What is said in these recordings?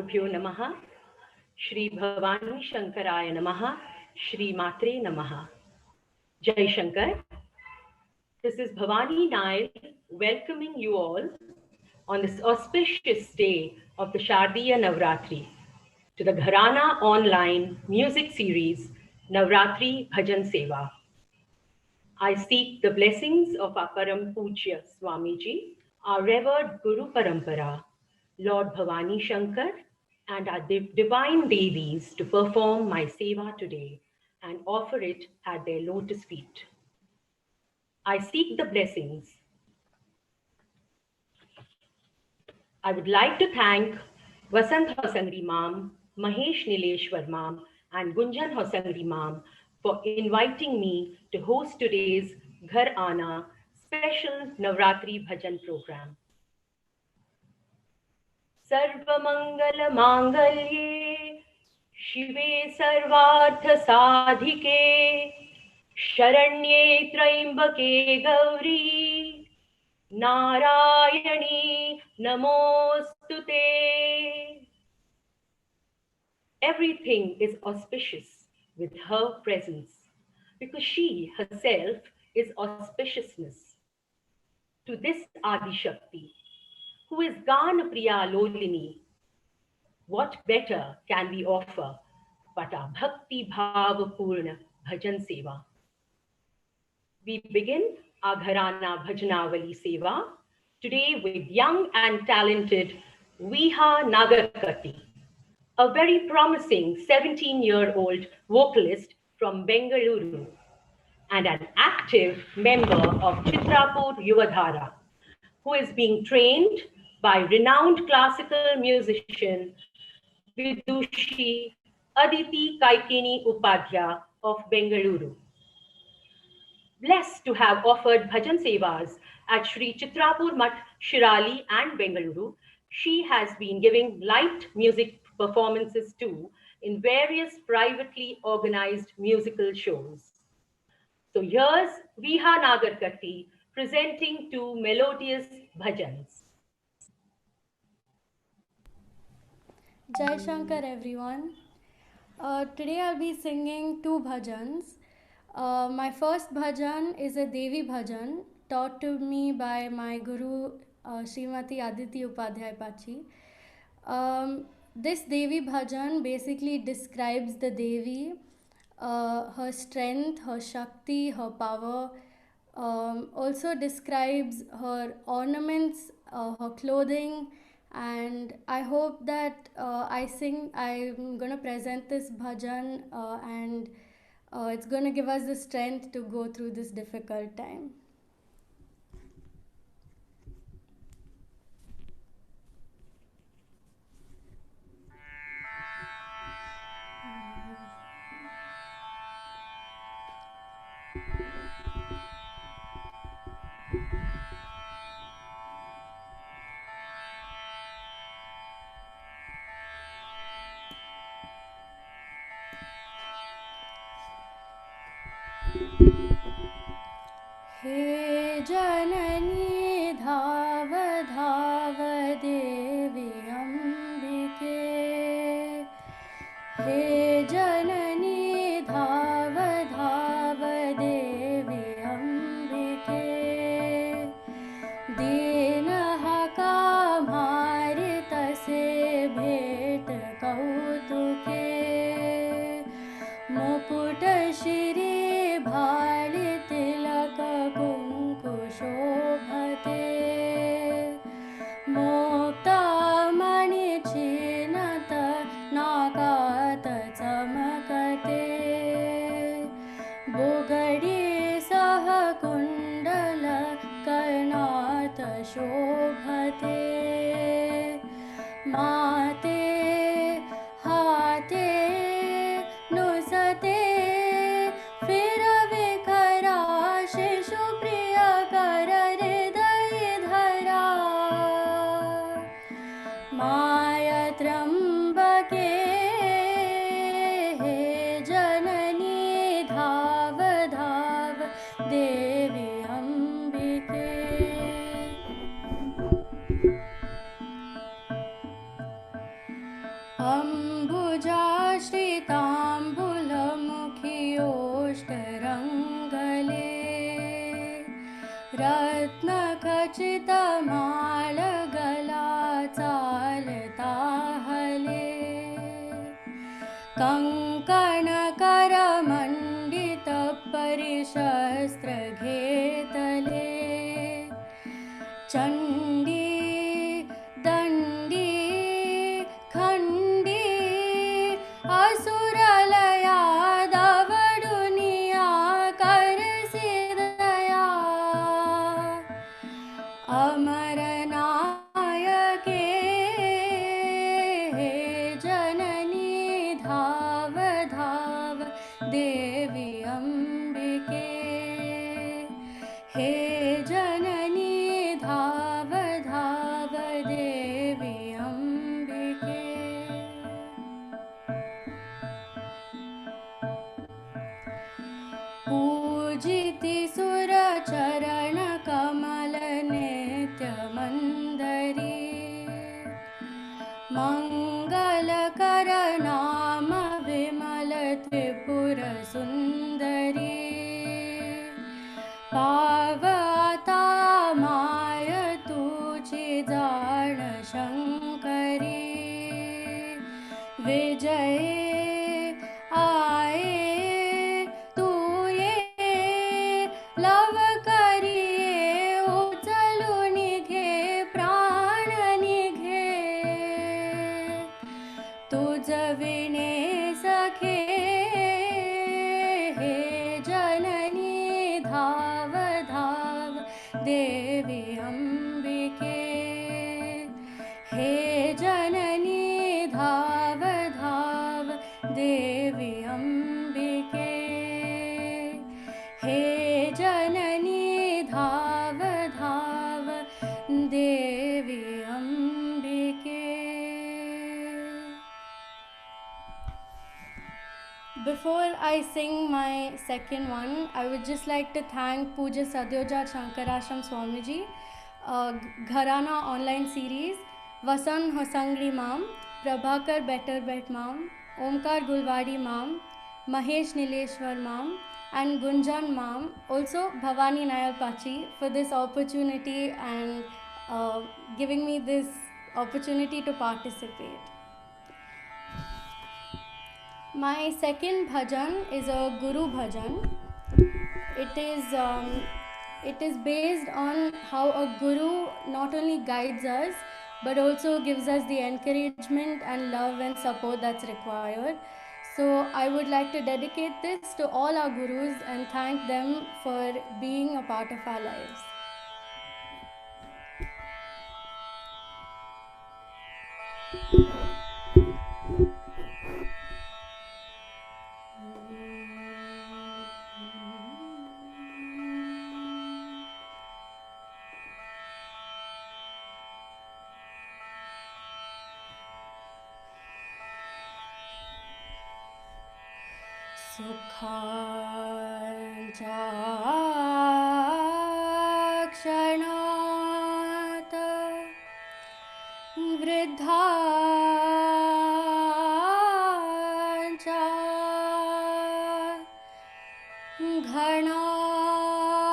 Gurubhyo Namaha, Shri Bhavani Shankaraya Namaha, Shri Matre Namaha. Jai Shankar. This is Bhavani Nair welcoming you all on this auspicious day of the Shardiya Navratri to the Gharana online music series Navratri Bhajan Seva. I seek the blessings of our Param Pujya Swamiji, our revered Guru Parampara, Lord Bhavani Shankar, and our divine Devis to perform my seva today and offer it at their lotus feet. I seek the blessings. I would like to thank Vasant Hosangri Mam, Mahesh Nileshwar Mam, and Gunjan Hosangri Mam for inviting me to host today's Ghar Aana special Navratri Bhajan program. Sarvamangal Mangalye Shive Sarvartha Sadhike Sharanye Traimbake Gauri Narayani Namostute. Everything is auspicious with her presence because she herself is auspiciousness. To this Adi Shakti, who is Gana Priya Lolini, what better can we offer but our Bhakti Bhava Purna Bhajan Seva? We begin our Gharana Bhajanavali Seva today with young and talented Viha Nagarkati, a very promising 17-year-old vocalist from Bengaluru and an active member of Chitrapur Yuvadhara, who is being trained by renowned classical musician Vidushi Aditi Kaikini Upadhyaya of Bengaluru. Blessed to have offered bhajan sevas at Sri Chitrapur Mutt, Shirali and Bengaluru, she has been giving light music performances too in various privately organized musical shows. So here's Viha Nagarkati presenting two melodious bhajans. Jai Shankar everyone. Today I'll be singing two bhajans. My first bhajan is a Devi bhajan taught to me by my guru Srimati Aditi Upadhyay Pachi. This Devi bhajan basically describes the Devi, her strength, her Shakti, her power. Also describes her ornaments, her clothing, and I hope that I'm gonna present this bhajan and it's gonna give us the strength to go through this difficult time. हे जननी धाव धाव देवी अम्बिके, हे जननी धाव धाव देवी अम्बिके, दीन हका मारित से भेट कौतुके, मुकुट श्री भालि तिलक कुंकु शोभते, मुक्तामणि चिन्नत नाकात चमकते, बुगड़ी सह कुंडल कर्णात शोभते, माते हाते नुसते फिर विखरा शिशु प्रिय कर हृदय धरा, माय त्र्यंबके हे जननी धाव धाव देवी अम्बिके। शस्त्र घेतले चंडी दंडी खंडी असुरलया दवडुनिया करसिदया अमर नायके जननी धाव धाव देवी अंबिके हे जननी धाव धाव देवी अंबिके पूजिति सुर चरण कमल नित्य मंदरी मंगल कर नाम विमल त्रिपुर सुंदरी पावता माय तुझी जाण शंकरी विजय आए तू ये लव करिये उचलू निघे प्राण निघे तुझ विणे सखे हे जननी धाव धाव देवी अंबिके हे जननी धाव धाव देवी अंबिके हे जननी धाव धाव देवी अंबिके. Before I sing my second one, I would just like to thank Pooja Sadyojat Shankarashram Swamiji, Gharana online series, Vasan Hosangri Ma'am, Prabhakar Better Bet Ma'am, Omkar Gulwadi Ma'am, Mahesh Nileshwar Ma'am, and Gunjan Ma'am, also Bhavani Nayal Pachi, for this opportunity and giving me this opportunity to participate. My second bhajan is a Guru bhajan. It is based on how a Guru not only guides us but also gives us the encouragement and love and support that's required. So I would like to dedicate this to all our Gurus and thank them for being a part of our lives. सुखांचा क्षणात वृद्धांचा घणात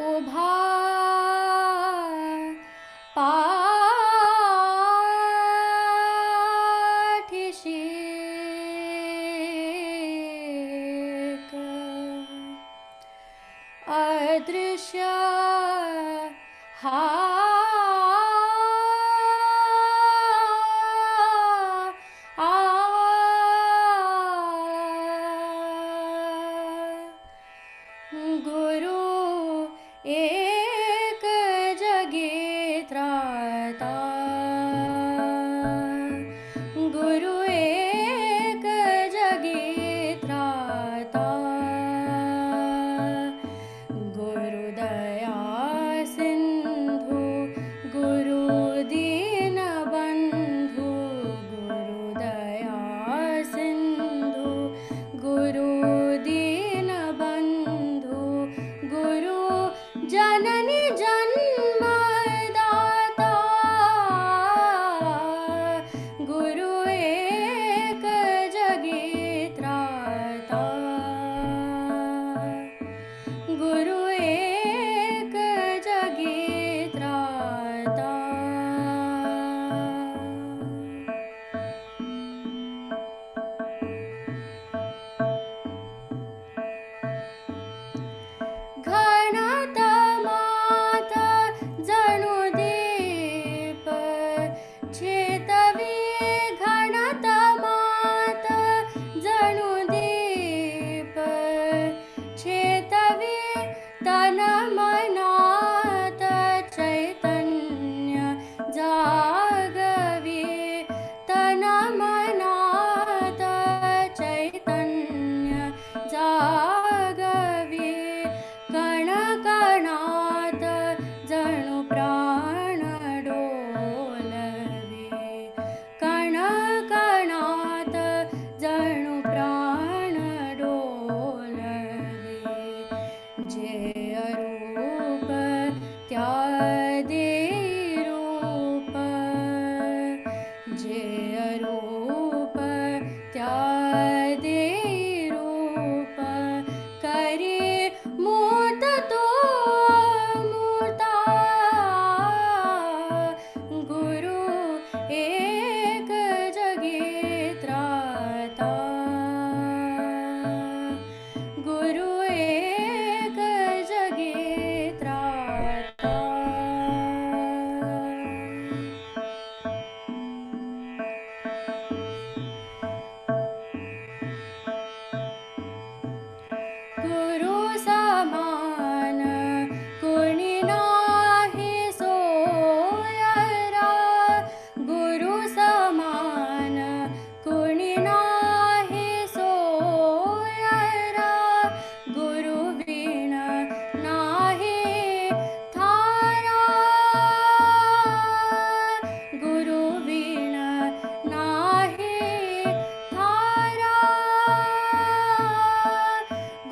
उभा अदृश्य जे रूप त्यादे रूप करे मूर्त तो मूर्ता गुरु एक जगे त्राता गुरु एक जगे त्राता गुरु समान कोणी नाही सोयरा गुरु समान कोणी नाही सोयरा गुरु बिन नाही थारा गुरु बिन नाही थारा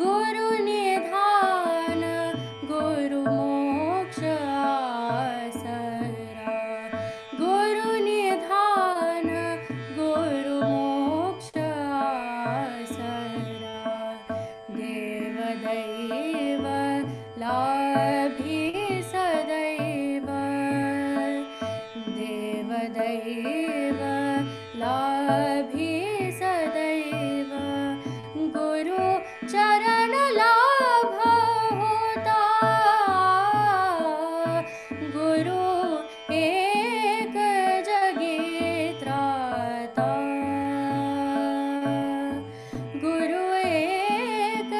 गुरु निधान गुरु मोक्ष आसरा गुरु निधान गुरु मोक्ष आसरा देव दैव लाभी सदैव देव दैव लाभी सदैव गुरु चरण लाभ होता गुरु एक जगे त्राता गुरु एक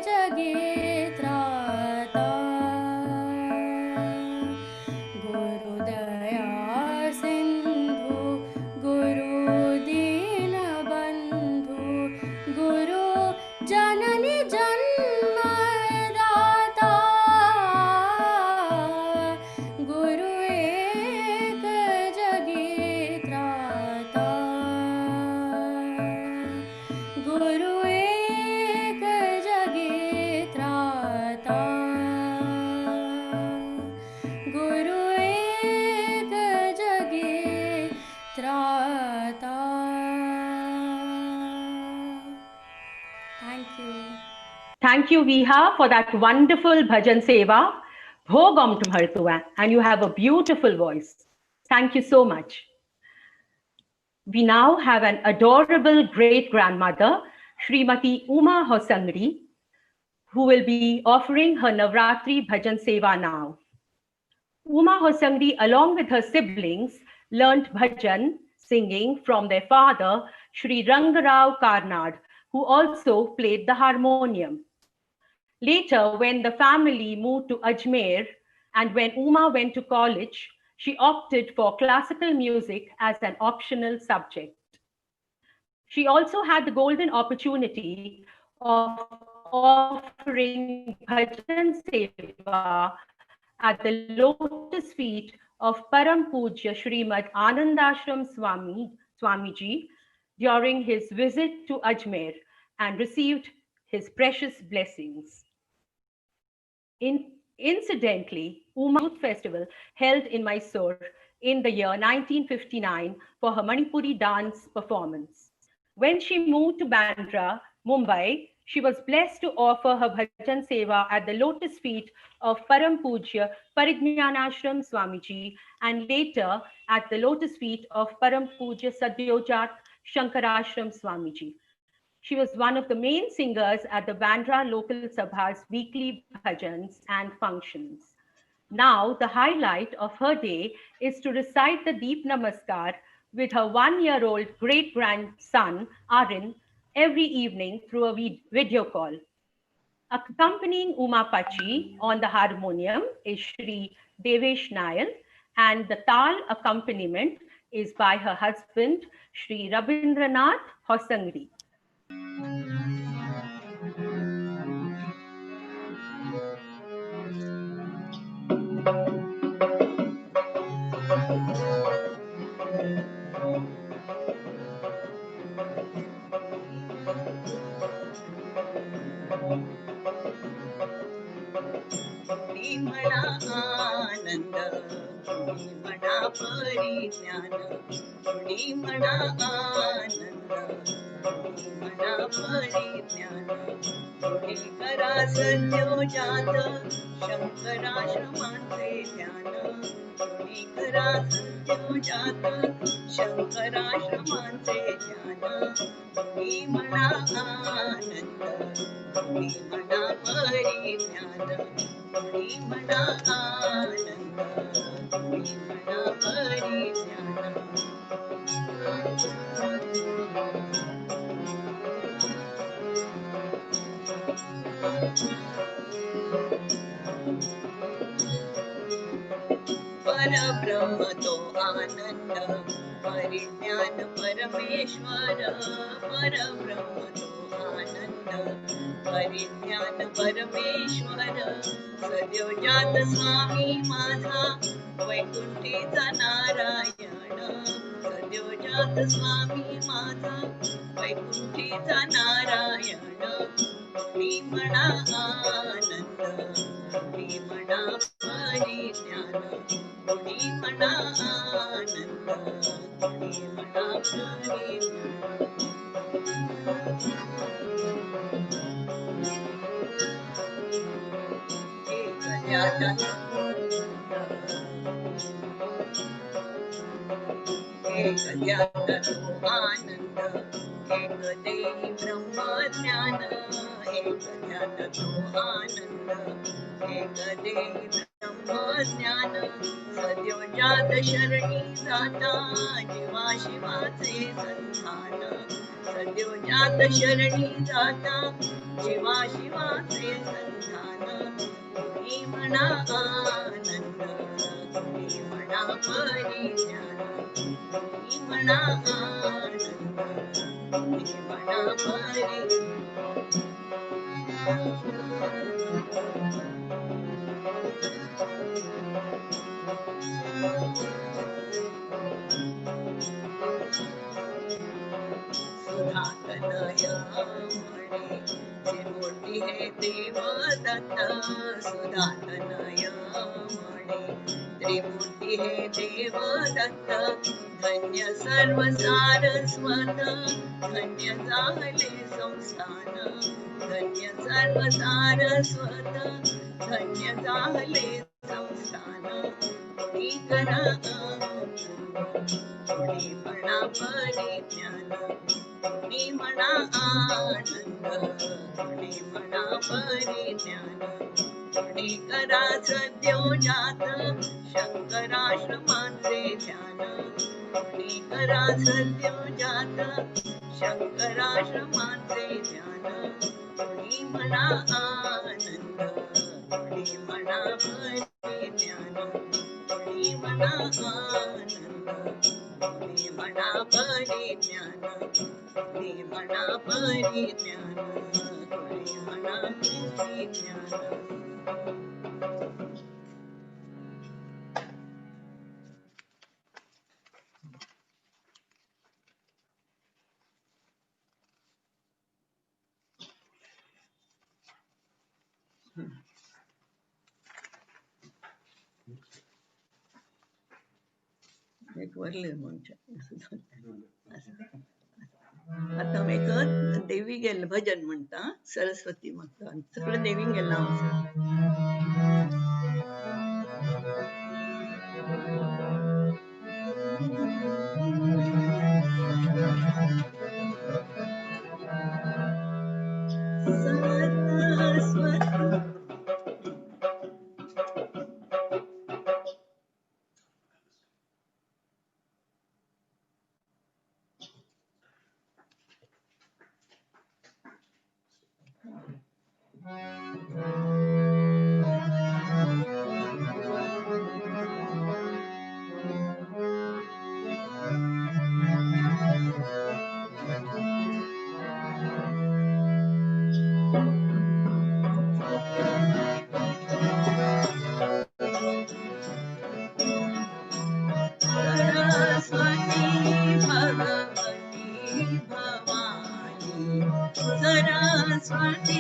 जगे त्राता गुरु दया सिंधु गुरु दीन बंधु गुरु जननी जन्मदाता गुरु एक जगे त्राता गुरु एक जगे त्राता गुरु एक जगे त्राता Thank you. Thank you, Viha, for that wonderful bhajan seva. Bhogam tumhartuva, and you have a beautiful voice. Thank you so much. We now have an adorable great-grandmother, Srimati Uma Hosangri, who will be offering her Navratri bhajan seva now. Uma Hosangri, along with her siblings, learnt bhajan singing from their father, Shri Rangarao Karnad, who also played the harmonium. Later, when the family moved to Ajmer and when Uma went to college, she opted for classical music as an optional subject. She also had the golden opportunity of offering bhajan seva at the lotus feet of Param Pujya Srimad Anandashram Swamiji during his visit to Ajmer and received his precious blessings. Incidentally, Uma Youth Festival held in Mysore in the year 1959 for her Manipuri dance performance. When she moved to Bandra, Mumbai, she was blessed to offer her bhajan seva at the lotus feet of Param Pujya Parigyanashram Swamiji and later at the lotus feet of Param Pujya Sadyojat Shankarashram Swamiji. She was one of the main singers at the Bandra Local Sabha's weekly bhajans and functions. Now, the highlight of her day is to recite the Deep Namaskar with her 1-year-old great-grandson, Arin, every evening through a video call. Accompanying Uma Pachi on the harmonium is Shri Devesh Nair, and the Tal accompaniment is by her husband, Shri Rabindranath Hosangri. आनंद मना परिज्ञान कोणी म्हणा आनंद, कोणी म्हणा परिज्ञान, कोणी करा सद्योजात शंकराश्रमांचे ध्यान, कोणी करा सद्योजात शंकराश्रमांचे ध्यान, कोणी म्हणा आनंद, कोणी म्हणा परिज्ञान, कोणी म्हणा आनंद, कोणी म्हणा परिज्ञान. परब्रह्म तो आनंद, परिज्ञान परमेश्वर, परब्रह्म तो आनंद, परिज्ञान परमेश्वर, सद्योजात स्वामी माझा वैकुंठीचा नारायण, सद्योजात स्वामी माझा वैकुंठीचा नारायण, कोणी म्हणा आनंद, कोणी म्हणा परिज्ञान, कोणी म्हणा आनंद, कोणी म्हणा परिज्ञान. एक ज्ञात तो आनंद, एक देही ब्रह्मज्ञान, एक ज्ञात तो आनंद, एक देही ब्रह्मज्ञान, सद्योजात शरणी जाता जीवा शिवाचे संधान, सद्योजात शरणी जाता जीवा शिवाचे संधान, कोणी म्हणा आनंद, कोणी म्हणा परिज्ञान, कोणी म्हणा आनंद, कोणी म्हणा परिज्ञान. सुधातनय म्हणे त्रिमूर्ती हे देव दत्त, सुधातनय म्हणे त्रिमूर्ती हे देव दत्त, धन्य सर्व सारस्वत, धन्य झाले संस्थान, धन्य सर्व सारस्वत, धन्य झाले संस्थान, कोणी करा कोणी म्हणा परिज्ञान, कोणी म्हणा आनंद, कोणी म्हणा परिज्ञान, कोणी करा सद्योजात शंकराश्रमांचे ध्यान, कोणी करा सद्योजात शंकराश्रमांचे ध्यान, कोणी म्हणा आनंद, कोणी म्हणा परिज्ञान, कोणी म्हणा आनंद, कोणी म्हणा परिज्ञान, कोणी म्हणा परिज्ञान, कोणी म्हणा परिज्ञान. एक वरले आता मी देवी गेलं भजन म्हणता, सरस्वती म्हणता, सगळं देवी गेला सरस्वती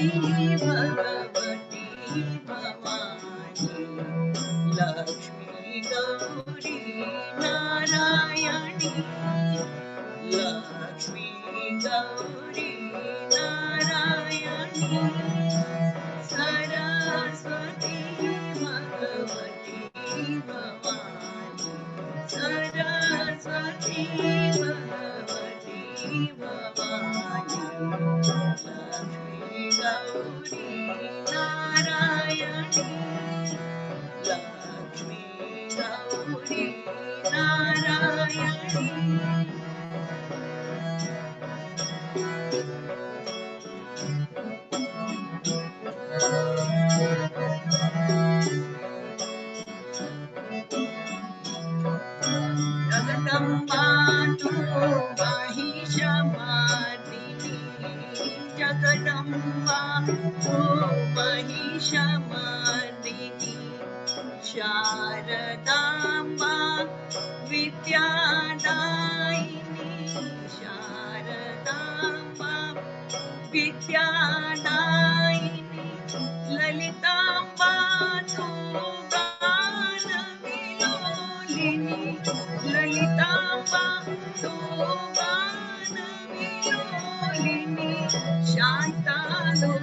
भगवती भवानी, लक्ष्मी गौरी नारायणी, लक्ष्मी गौरी नारायणी सरस्वती भगवती भवानी सरस्वती भगवती भवानी लक्ष्मी गौरी नारायणी लक्ष्मी गौरी नारायणी जगदम्बा तू महिषमर्दिनी जगदम्बा तू महिषमर्दिनी शारदाम्बा विद्यादायिनी शारदाम्बा विद्यादायिनी ललिताम्बा तू गानविलोलिनी ललिताम्बा तू गानविलोलिनी शान्तादुर्गा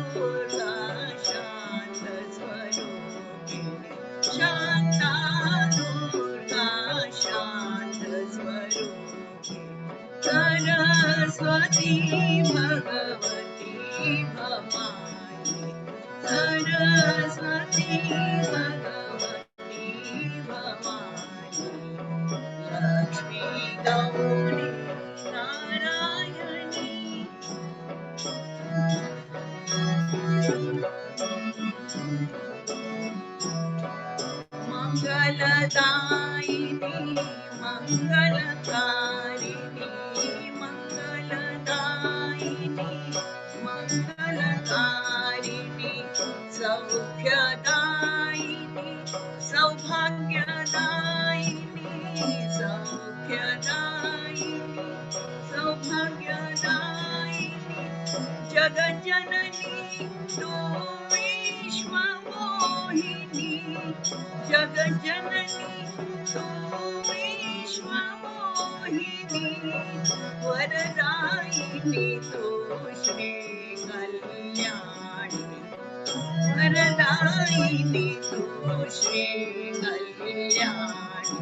शान्तस्वरूपिणी शान्तादुर्गा शान्तस्वरूपिणी सरस्वती भगवती भवानी सरस्वती भगवती भवानी लक्ष्मी गौरी नारायणी मंगलदायिनी मंगलकारिणी मंगलदायिनी मंगलकारिणी सौख्यदायिनी सौभाग्यदायिनी सौख्यदायिनी सौभाग्यदायिनी जगज्जननी तू विश्वमोहिनी जगज्जननी तू विश्वमोहिनी वरदायिनी तू श्री कल्याणी वरदायिनी तू श्री कल्याणी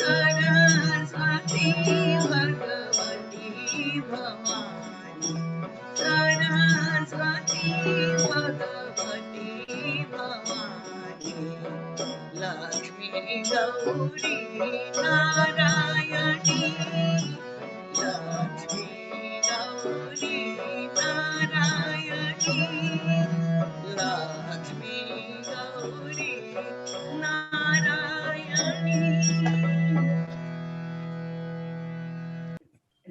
सरस्वती भगवती भवानी सरस्वती भगवती भवानी लक्ष्मी गौरी नारायणी लक्ष्मी गौरी नारायणी लक्ष्मी गौरी नारायणी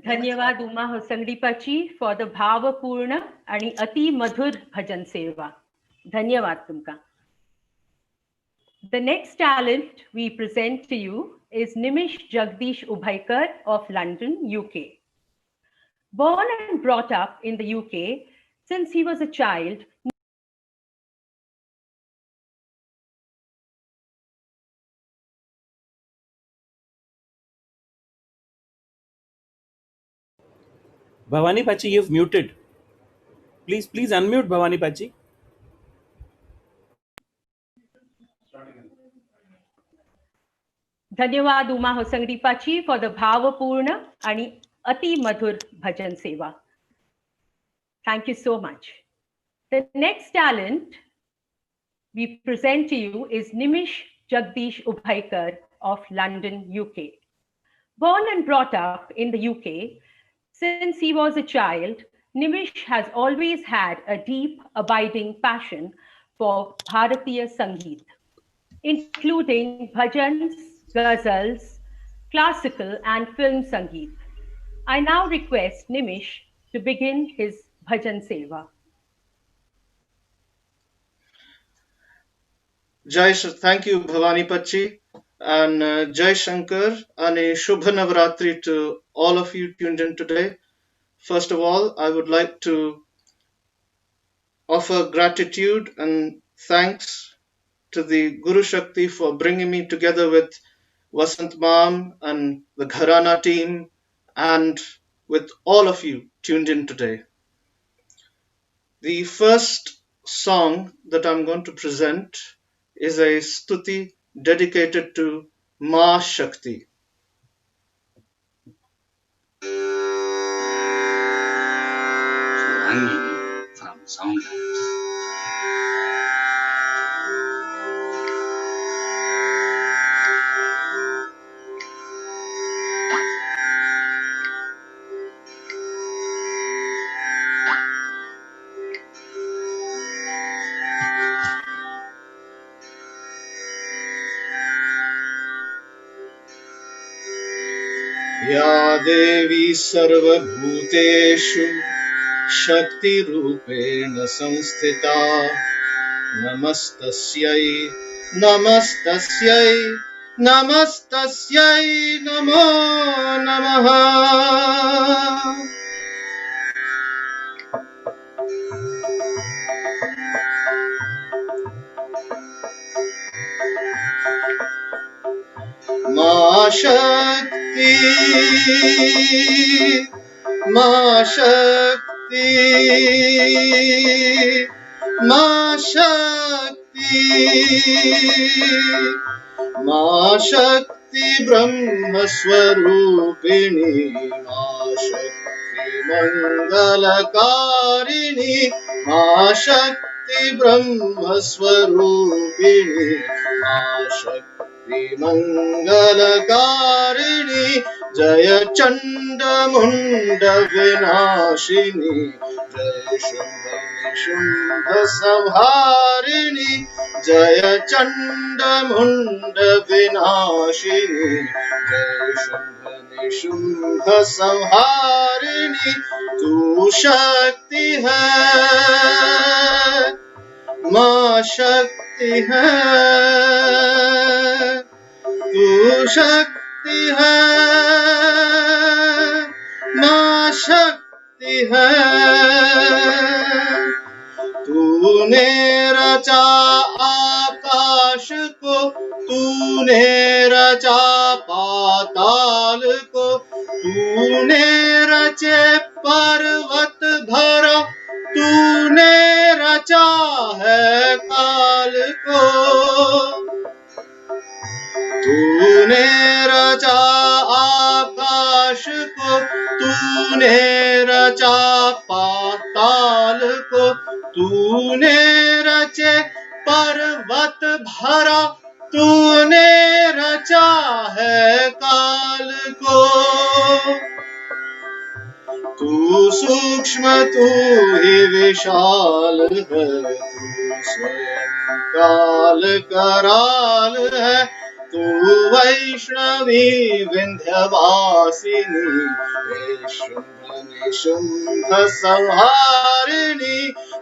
धन्यवाद उमा होसंगडीपाची फॉर द भावपूर्ण आणि अति मधुर भजन सेवा. धन्यवाद तुमका. The next talent we present to you is Nimish Jagdish Ubhaikar of London, UK. Born and brought up in the UK since he was a child, Bhavani Pachi, you've muted. Please unmute Bhavani Pachi. धन्यवाद Uma होसंगडीपाची for the भावपूर्ण आणि अति मधुर भजन सेवा. Thank you so much. The next talent we present to you is Nimish Jagdish Ubhaikar of London, UK. Born and brought up in the UK, since he was a child, Nimish has always had a deep, abiding passion for Bharatiya Sangeet, including bhajans, ghazals, classical and film Sangeet. I now request Nimish to begin his bhajan seva. Thank you, Bhavani Pachi, and Jai Shankar, and a Shubha Navaratri to all of you tuned in today. First of all, I would like to offer gratitude and thanks to the Guru Shakti for bringing me together with Vasant Mam and the Gharana team and with all of you tuned in today. The first song that I'm going to present is a stuti dedicated to Ma Shakti. Rangini from Soundlands. या देवी सर्वभूतेषु शक्तिरूपेण संस्थिता नमस्तस्यै नमस्तस्यै नमस्तस्यै नमो नमः। मा शक्ति मा शक्ति मा शक्ति मा शक्ति ब्रह्म स्वरूपिणी मा शक्ति मंगलकारिणी मा शक्ति ब्रह्म स्वरूपिणी मा शक्ति मंगलकारिणी जय चंड मुंड विनाशिनी जय शुंभ निशुंभ संहारिणी जय चंड मुंड विनाशिनी जय शुंभ निशुंभ संहारिणी तू शक्ति है मां शक्ति है तू शक्ति है मां शक्ति है तूने रचा आकाश को तूने रचा पाताल को तूने रचे पर्वत धरा तूने रचा है काल को तूने रचा आकाश को तूने रचा पाताल को तूने रचे पर्वत भरा तूने रचा है काल को तू सूक्ष्म तू ही विशाल है तू स्वयं काल कराल है तू वैष्णवी विंध्यवासिनी हे शुंभ निशुंभ संहारिणी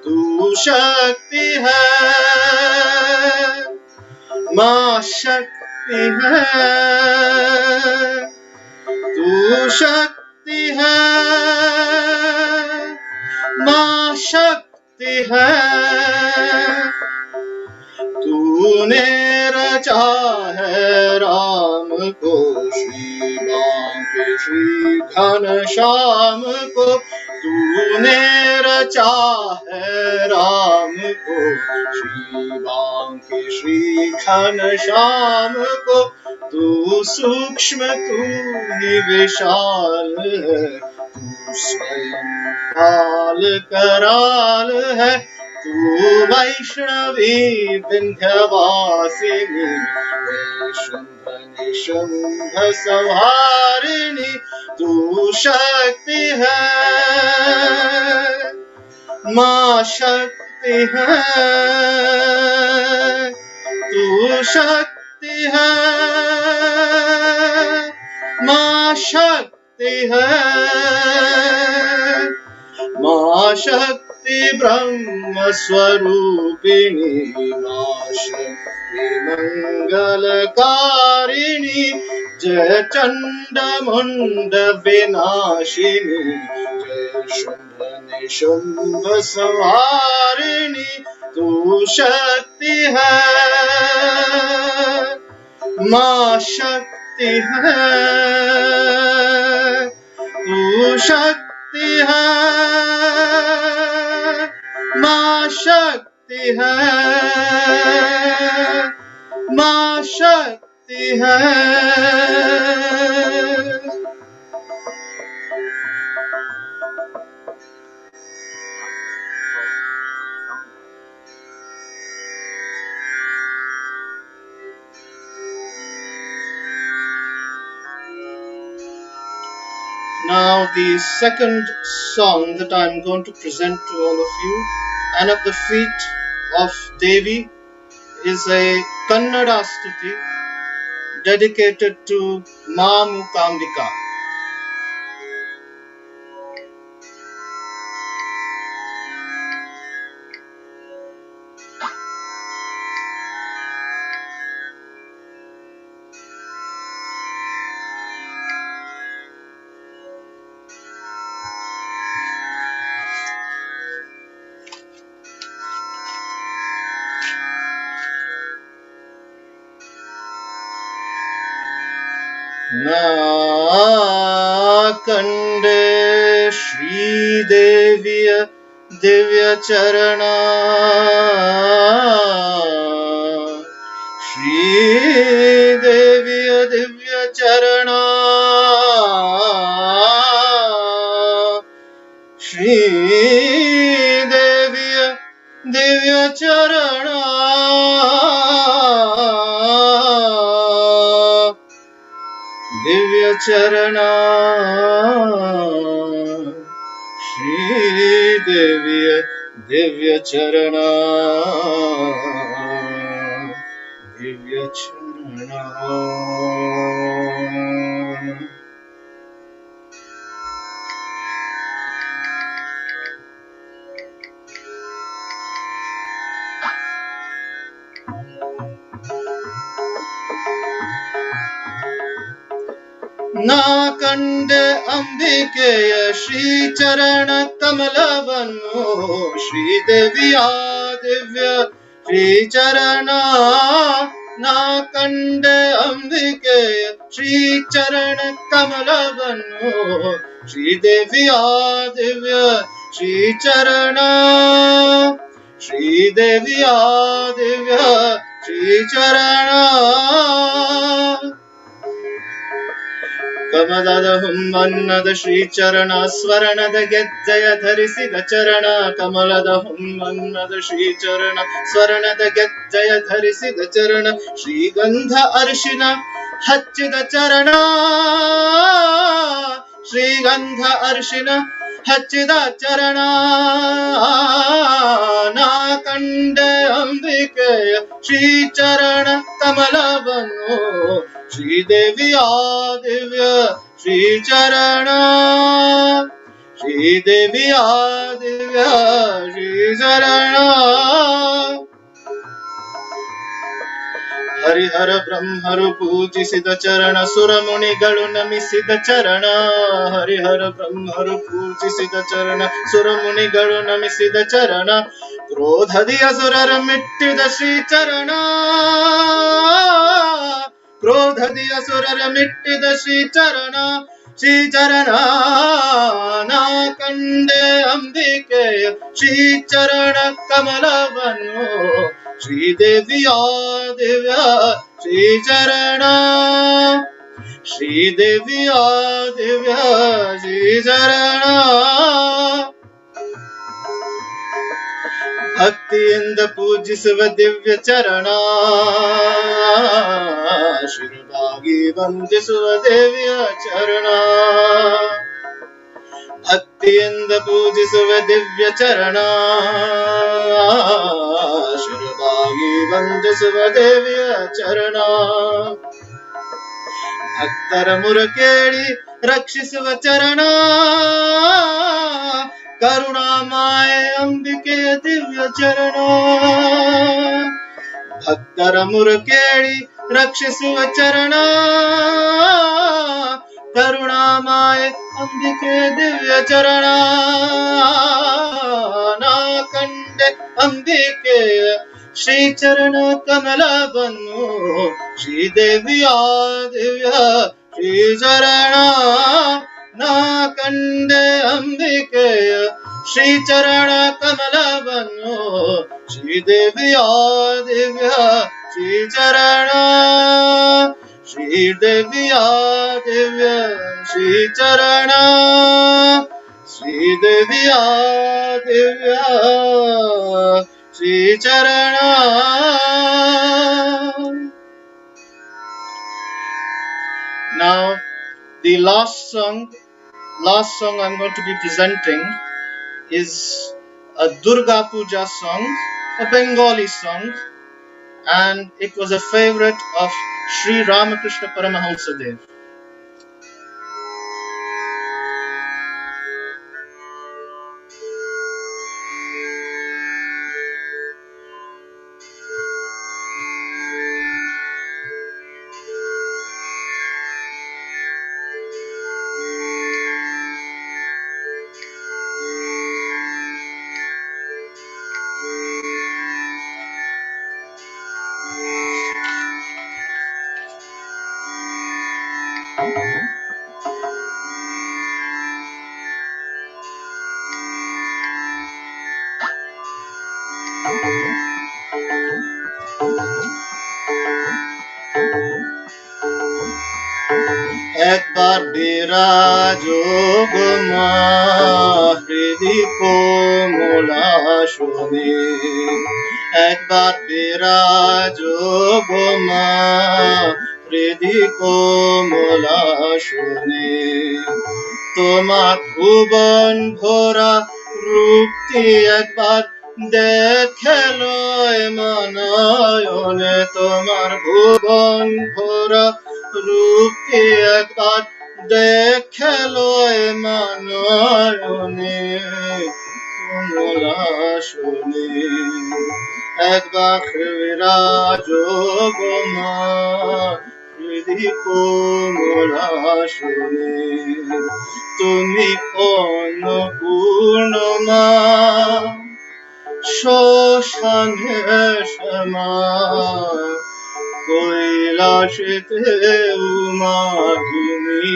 तू शक्ति है मां शक्ति है तू शक्ति है मां शक्ति है तूने रचा है राम को श्री बांके श्री घनश्याम को तूने रचा है राम को श्री बांके श्री घनश्याम को तू सूक्ष्म तू ही विशाल है तू स्वयं काल कराल है तू वैष्णवी विंध्यवासिनी हे शुंभ निशुंभ संहारिणी तू शक्ति है मां शक्ति है तू शक्ति है मां शक्ति है मां शक्ति ब्रह्म स्वरूपिणी मां शक्ति मंगलकारिणी जय चंड मुंड विनाशिनी जय शुंभ निशुंभ संहारिणी तू शक्ति है मां शक्ति है तू शक्ति है, माँ शक्ति है, माँ शक्ति है। Now the second song that I am going to present to all of you, and at the feet of Devi, is a Kannada Stuti dedicated to Ma Mukambika. ना कंडे श्रीदेविय दिव्य चरणा, श्रीदेविय दिव्य चरणा, श्रीदेविय दिव्य चरणा, दिव्य चरणा, श्रीदेविय दिव्य चरणा, दिव्य चरणा। ना कंडे अंबिकेय श्रीचरण कमलवन्नो, श्रीदेविया दिव्य श्रीचरणा। ना कंडे अंबिकेय श्रीचरण कमलवन्नो, श्रीदेविया दिव्य श्रीचरणा, श्रीदेविया दिव्य श्रीचरणा। ಕಮಲದ ಹುಮ್ಮನ್ನದ ಶ್ರೀಚರಣ, ಸ್ವರ್ಣದ ಗೆಜ್ಜೆಯ ಧರಿಸಿದ ಚರಣ. ಕಮಲದ ಹುಮ್ಮನ್ನದ ಶ್ರೀಚರಣ, ಸ್ವರ್ಣದ ಗೆಜ್ಜೆಯ ಧರಿಸಿದ ಚರಣ. ಶ್ರೀಗಂಧ ಅರಿಶಿನ ಹಚ್ಚಿದ ಚರಣ, ಶ್ರೀಗಂಧ ಅರಿಶಿನ ಹಚ್ಚಿದ ಚರಣ. ನಾ ಕಂಡೆ ಅಂಬಿಕೆಯ ಶ್ರೀಚರಣ ಕಮಲವನ್ನು, श्रीदेविया दिव्य श्रीचरण, श्रीदेविया दिव्य श्रीचरण. ಹರಿಹರ ಬ್ರಹ್ಮರು ಪೂಜಿಸಿದ ಚರಣ, ಸುರಮುನಿಗಳು ನಮಿಸಿದ ಚರಣ. ಹರಿಹರ ಬ್ರಹ್ಮರು ಪೂಜಿಸಿದ ಚರಣ, ಸುರಮುನಿಗಳು ನಮಿಸಿದ ಚರಣ. ಕ್ರೋಧದಿ ಅಸುರರ ಮಿಟ್ಟಿದ ಶ್ರೀಚರಣ, ಕ್ರೋಧದಿ ಅಸುರರ ಮಿಟ್ಟಿದ ಶ್ರೀಚರಣ, ಶ್ರೀಚರಣ. ನಾ ಕಂಡೆ ಅಂಬಿಕೆಯ ಶ್ರೀಚರಣ ಕಮಲವನ್ನು, श्रीदेविया दिव्य श्रीचरण, श्रीदेविया दिव्य श्रीचरण. ಭಕ್ತಿಯಿಂದ ಪೂಜಿಸುವ ದಿವ್ಯ ಚರಣ, ಶಿರವಾಗಿ ವಂದಿಸುವ ದೇವಿಯ ಚರಣ. ಭಕ್ತಿಯಿಂದ ಪೂಜಿಸುವ ದಿವ್ಯ ಚರಣ, ಶಿರವಾಗಿ ವಂದಿಸುವ ದೇವಿಯ ಚರಣ. ಭಕ್ತರ ಮುರ ಕೇಳಿ ರಕ್ಷಿಸುವ ಚರಣ, ಕರುಣಾಮಾಯ ಅಂಬಿಕೆಯ ದಿವ್ಯ ಚರಣ. ಭಕ್ತರ ಮುರ ಕೇಳಿ ರಕ್ಷಿಸುವ ಚರಣ, ಕರುಣಾಮಾಯ ಅಂಬಿಕೆ ದಿವ್ಯ ಚರಣ. ನಾ ಕಂಡೆ ಅಂಬಿಕೆಯ ಶ್ರೀಚರಣ ಕಮಲವನ್ನು, ಶ್ರೀದೇವಿಯ ದಿವ್ಯ ಶ್ರೀಚರಣ, ನಾ ಕಂಡೆ ಅಂಬಿಕೆಯ ಶ್ರೀಚರಣ ಕಮಲವನ್ನು ಶ್ರೀದೇವಿಯ ದಿವ್ಯ ಶ್ರೀಚರಣ ಶ್ರೀದೇವಿಯ ದಿವ್ಯ ಶ್ರೀಚರಣ ಶ್ರೀದೇವಿಯ ದಿವ್ಯ ಶ್ರೀಚರಣ. Now the last song I'm going to be presenting is a Durga Puja song, a Bengali song, and it was a favorite of Sri Ramakrishna Paramahamsa Dev. একবার বিরাজো গো মা হৃদি কোমলাসনে, একবার বিরাজো গো মা হৃদি কোমলাসনে। তোমার ভুবন ভরা রূপটি একবার দেখে লয় মনয়নে, তোমার ভুবন ভরা রূপটি একবার দেখে লয় মনয়নে কমলাসনে। একবার বিরাজো গো মা হৃদি কোমলাসনে। তুমি অন্নপূর্ণমা শ্মশানে শ্যামা, কৈলাসেতে উমা তুমি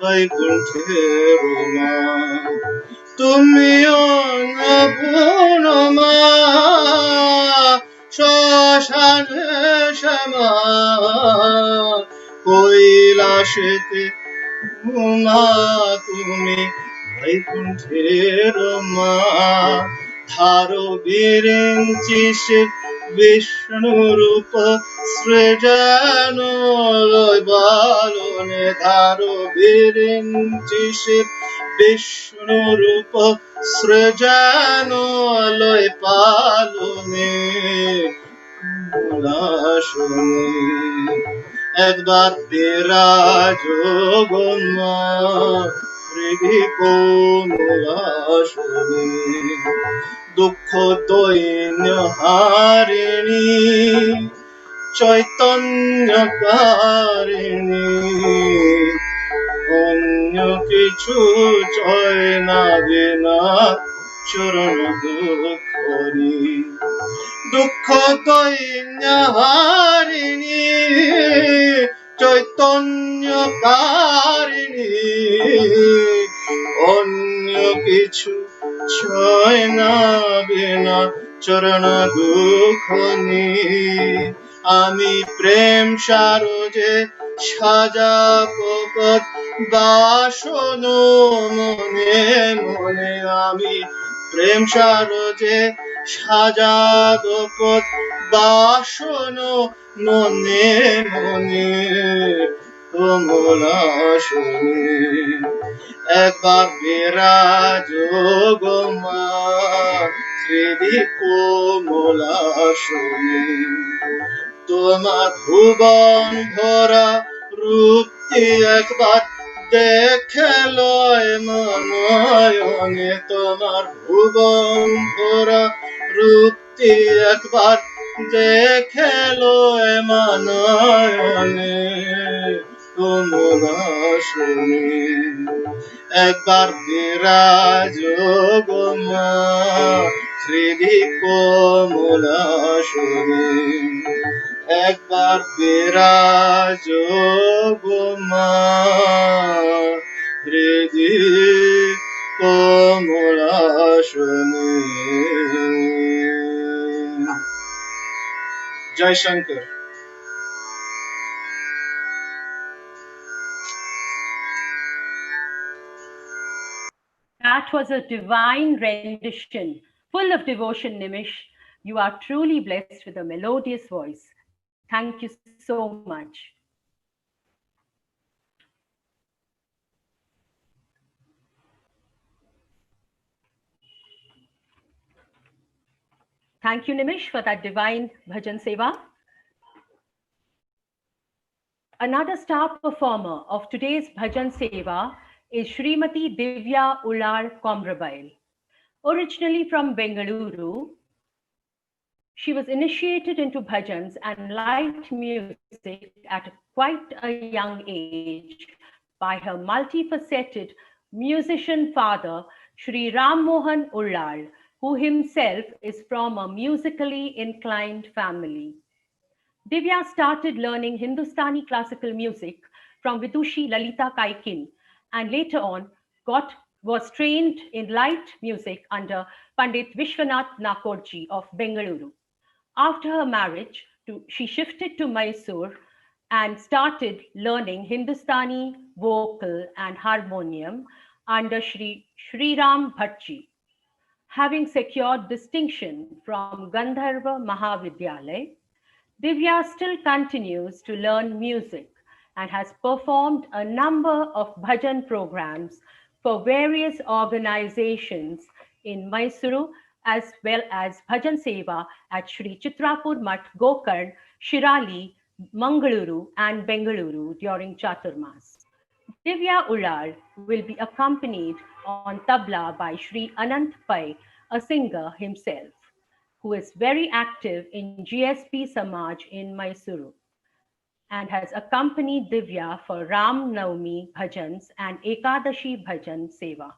বৈকুণ্ঠের মা। তুমি অন্নপূর্ণমা শ্মশানে শ্যামা, কৈলাসেতে উমা তুমি বৈকুণ্ঠের মা। ধারো বিরিঞ্চি শিব বিষ্ণু রূপ সৃজন লয় বালনে, ধারো বিরিঞ্চি শিব বিষ্ণু রূপ সৃজন লয় পালনে কমলাসনে। একবার বিরাজো গো মা হৃদি কোমলাসনে। দুঃখ দৈন্য হারিণী চৈতন্যকারিণী, অন্য কিছু চয় না বিনা চরণ দুঃখনি। দুঃখ দৈন্য হারিণী চৈতন্যকারিণী, অন্য কিছু ছয় না বিনা চরণ দুঃখনি। আমি প্রেম সারজে সাজাবো পদ বাসন মনে মনে, আমি প্রেম সারজে সাজাবো পদ বাসন মনে মনে কমলাসনে। একবার বিরাজো গো মা হৃদি কোমলাসনে। তোমার ভুবন ভরা রূপটি একবার দেখে লয় মনয়নে, তোমার ভুবন ভরা রূপটি একবার দেখে লয় মনয়নে কমলাসনে। একবার বিরাজো গো মা হৃদি কোমলাসনে। একবার বিরাজো গো মা हृदि कमलासने। जय Shankar. That was a divine rendition, full of devotion, Nimish. You are truly blessed with a melodious voice. Thank you so much. Thank you, Nimish, for that divine bhajan seva. Another star performer of today's bhajan seva is Srimati Divya Ullar Komrabail. Originally from Bengaluru, she was initiated into bhajans and light music at quite a young age by her multifaceted musician father, Sri Ram Mohan Ullar, who himself is from a musically inclined family. Divya started learning Hindustani classical music from Vidushi Lalita Kaikin and later on was trained in light music under Pandit Vishwanath Nakorji of Bengaluru. After her marriage, she shifted to Mysore and started learning Hindustani vocal and harmonium under Sri Ram Bhattji. Having secured distinction from Gandharva Mahavidyalaya, Divya still continues to learn music and has performed a number of bhajan programs for various organizations in Mysuru as well as bhajan seva at Sri Chitrapur Mutt Gokarn, Shirali, Mangaluru and Bengaluru during Chaturmas. Divya Ullar will be accompanied on tabla by Sri Anant Pai, a singer himself, who is very active in GSP Samaj in Mysuru and has accompanied Divya for Ram Navami bhajans and Ekadashi bhajan seva.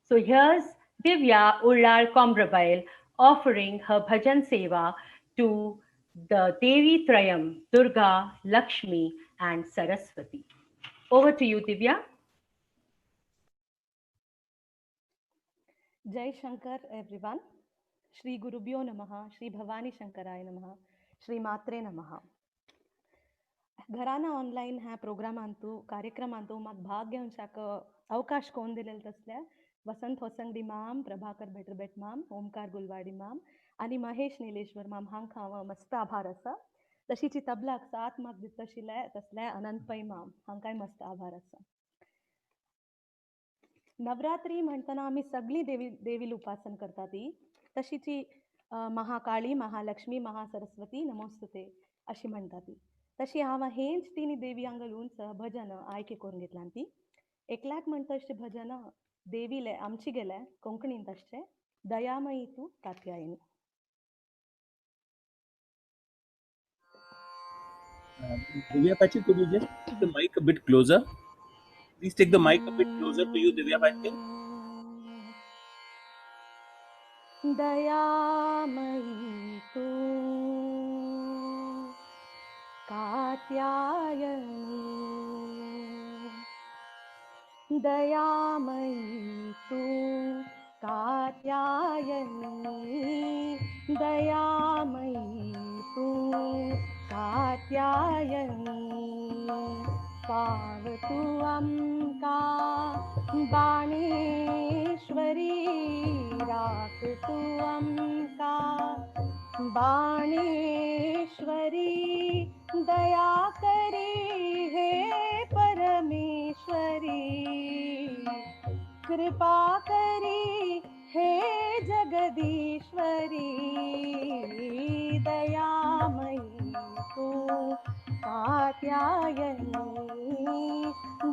So here's Divya Ullar Komrabail offering her bhajan seva to the Devi Trayam, Durga, Lakshmi and Saraswati. Over to you, Divya. Jai Shankar, everyone. Shri Gurubhyo Namaha, Shri Bhavani Shankaraya Namaha, Shri Matre Namaha. घराना online ह्या प्रोग्रामांतू कार्यक्रमांतू म्हाका भाग घेवच्याक अवकाश कोण दिलेलो तसल्या वसंत होसंगडी माम, प्रभाकर बेटरबेट माम, ओमकार गुलवाडी माम आनी महेश निलेश्वर माम हांकां हांव मस्त आभार आसा. तशीची तबलाक साथ म्हाका दिता तसले अनंत पै माम हांकांय मस्त आभार आसा. नवरात्री म्हणटना आमी सगळी देवी उपासन करता ती तशीची महाकाळी, महालक्ष्मी, महासरस्वती नमोस्तुते अशी म्हणटा ती. तशी हांव हेंच तिनी देवी हांगा लूनच भजन आयके करून घेतलां ती. एकल्याक म्हणटा तशें भजन देवीले आमची गेले कोंकणीन तशें दयामयी तू Katyayani. Divya Pachi, could you just take the mic a bit closer? Please take the mic a bit closer to you, Divya Pachi. दयामयी तू कात्यायनी, दयामयी तू कात्यायनी, दयामयी तू कात्यायनी. पाव तू अम्का बाणेश्वरी, राख तू अम्का बाणेश्वरी. दया करी हे परमेश्वरी, कृपा करी हे जगदीश्वरी. दयामयी तू कात्यायनी,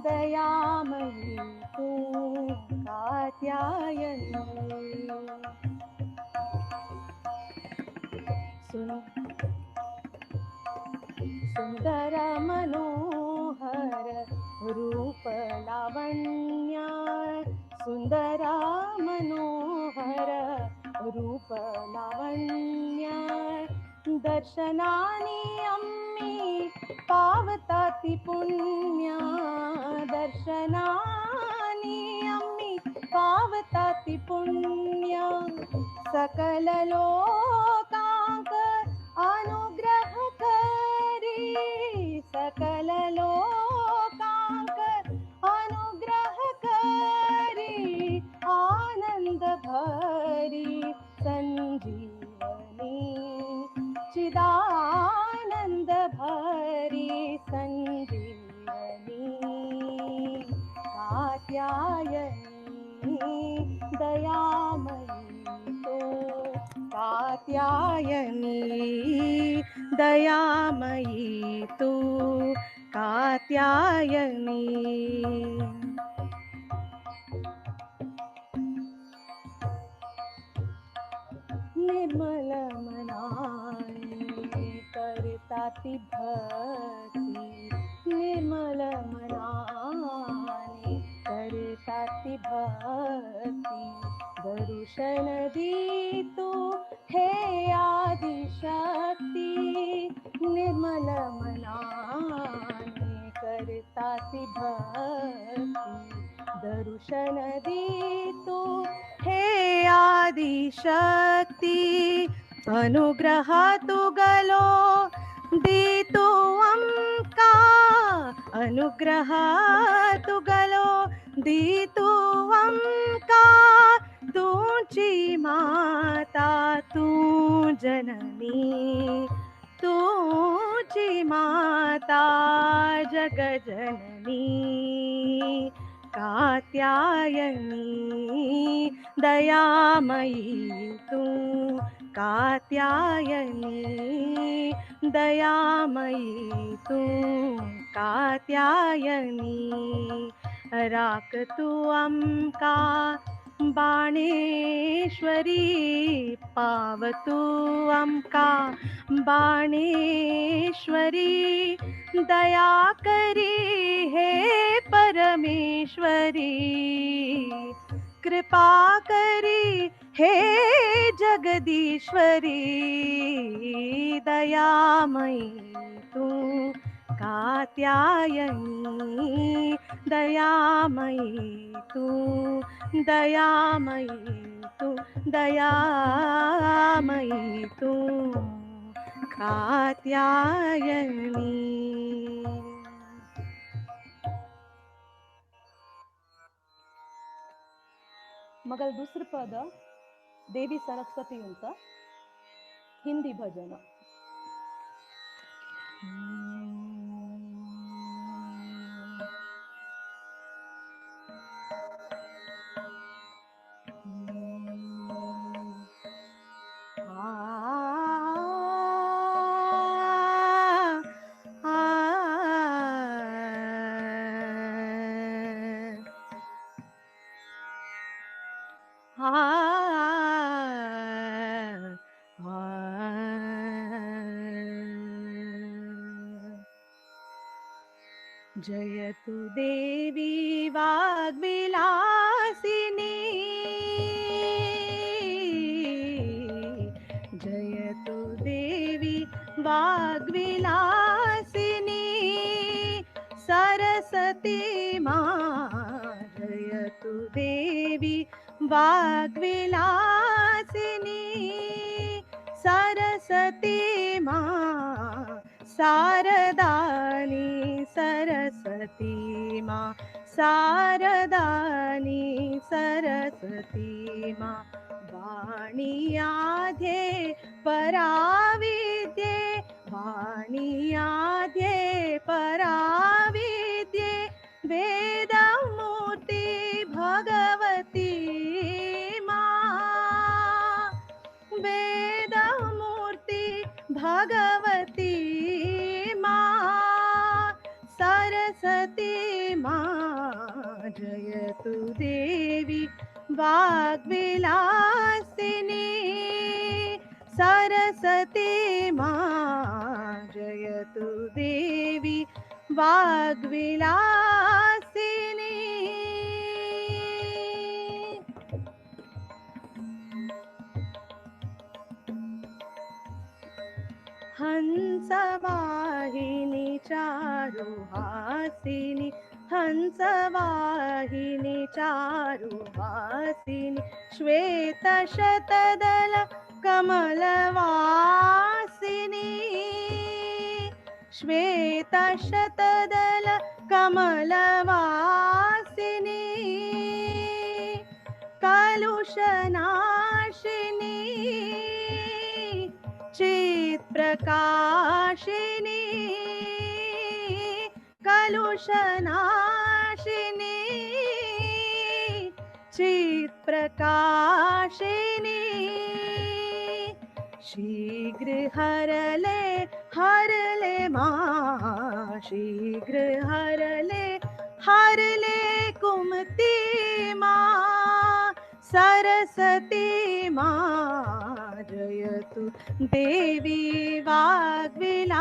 दयामयी तू कात्यायनी. सुंदर मनोहर रूप लावण्य, सुंदर मनोहर रूप लावण्य. दर्शनानी अम्मी पावताती पुण्य, दर्शनानी करताति पुण्य सकल लोकांक अनुग्रह करी सकल लोकांक अनुग्रह करी आनंद भरी संजीवनी चिदानंद भरी संजीवनी कात्यायनी दयामयी तो कात्यायनी दयामयी तू कात्यायनी निर्मल मनाने करताति भक्ति निर्मल मनाने करताति भक्ति दर्शन दी तू हे आदिशक्ती निर्मल मनाने करताति भक्ति दर्शन दी तू हे आदिशक्ती अनुग्रह तू गलो दी तू अमका अनुग्रह तू गलो दी तू अमका तूची माता तू जननी तूची माता जगजननी कात्यायनी दयामयी तू कात्यायनी दयामयी तू कात्यायनी राख तू अमका बाणेश्वरी पाव तू अमका बाणेश्वरी दया करी हे परमेश्वरी कृपा करी हे जगदीश्वरी दयामयी तू कात्यायनी दयामयी तू दयामयी तू दयामयी तू कात्यायनी मग दुसरं पद देवी सरस्वतींचं हिंदी भजन. जयतु देवी वाग्विलासिनी जयतु देवी वाग्विलासिनी सरस्वती मां जयतु देवी वाग्विलासिनी सरस्वती मां शारदानी सरस्वती मां शारदानी सरस्वती मां वाणी आद्ये पराविद्ये वाणी आद्ये पराविद्ये वेदमूर्ति भगवती मां वेदमूर्ति भगवती मां सरस्वती मां जयतु देवी वाग्विलासिनी सरस्वती मां जयतु देवी वाग्विलासिनी हंसवाहिनी चारुहासिनी हंसवाहिनी चारुहासिनी श्वेतशतदल कमलवासिनी श्वेतशतदल कमलवासिनी कलुषनाशिनी चित्प्रकाशिनी कलुषनाशिनी चित्प्रकाशिनी शीघ्र हरले हरले माँ शीघ्र हरले कुमति माँ सरस्वती माँ जयतु देवी वाग्विलासिनी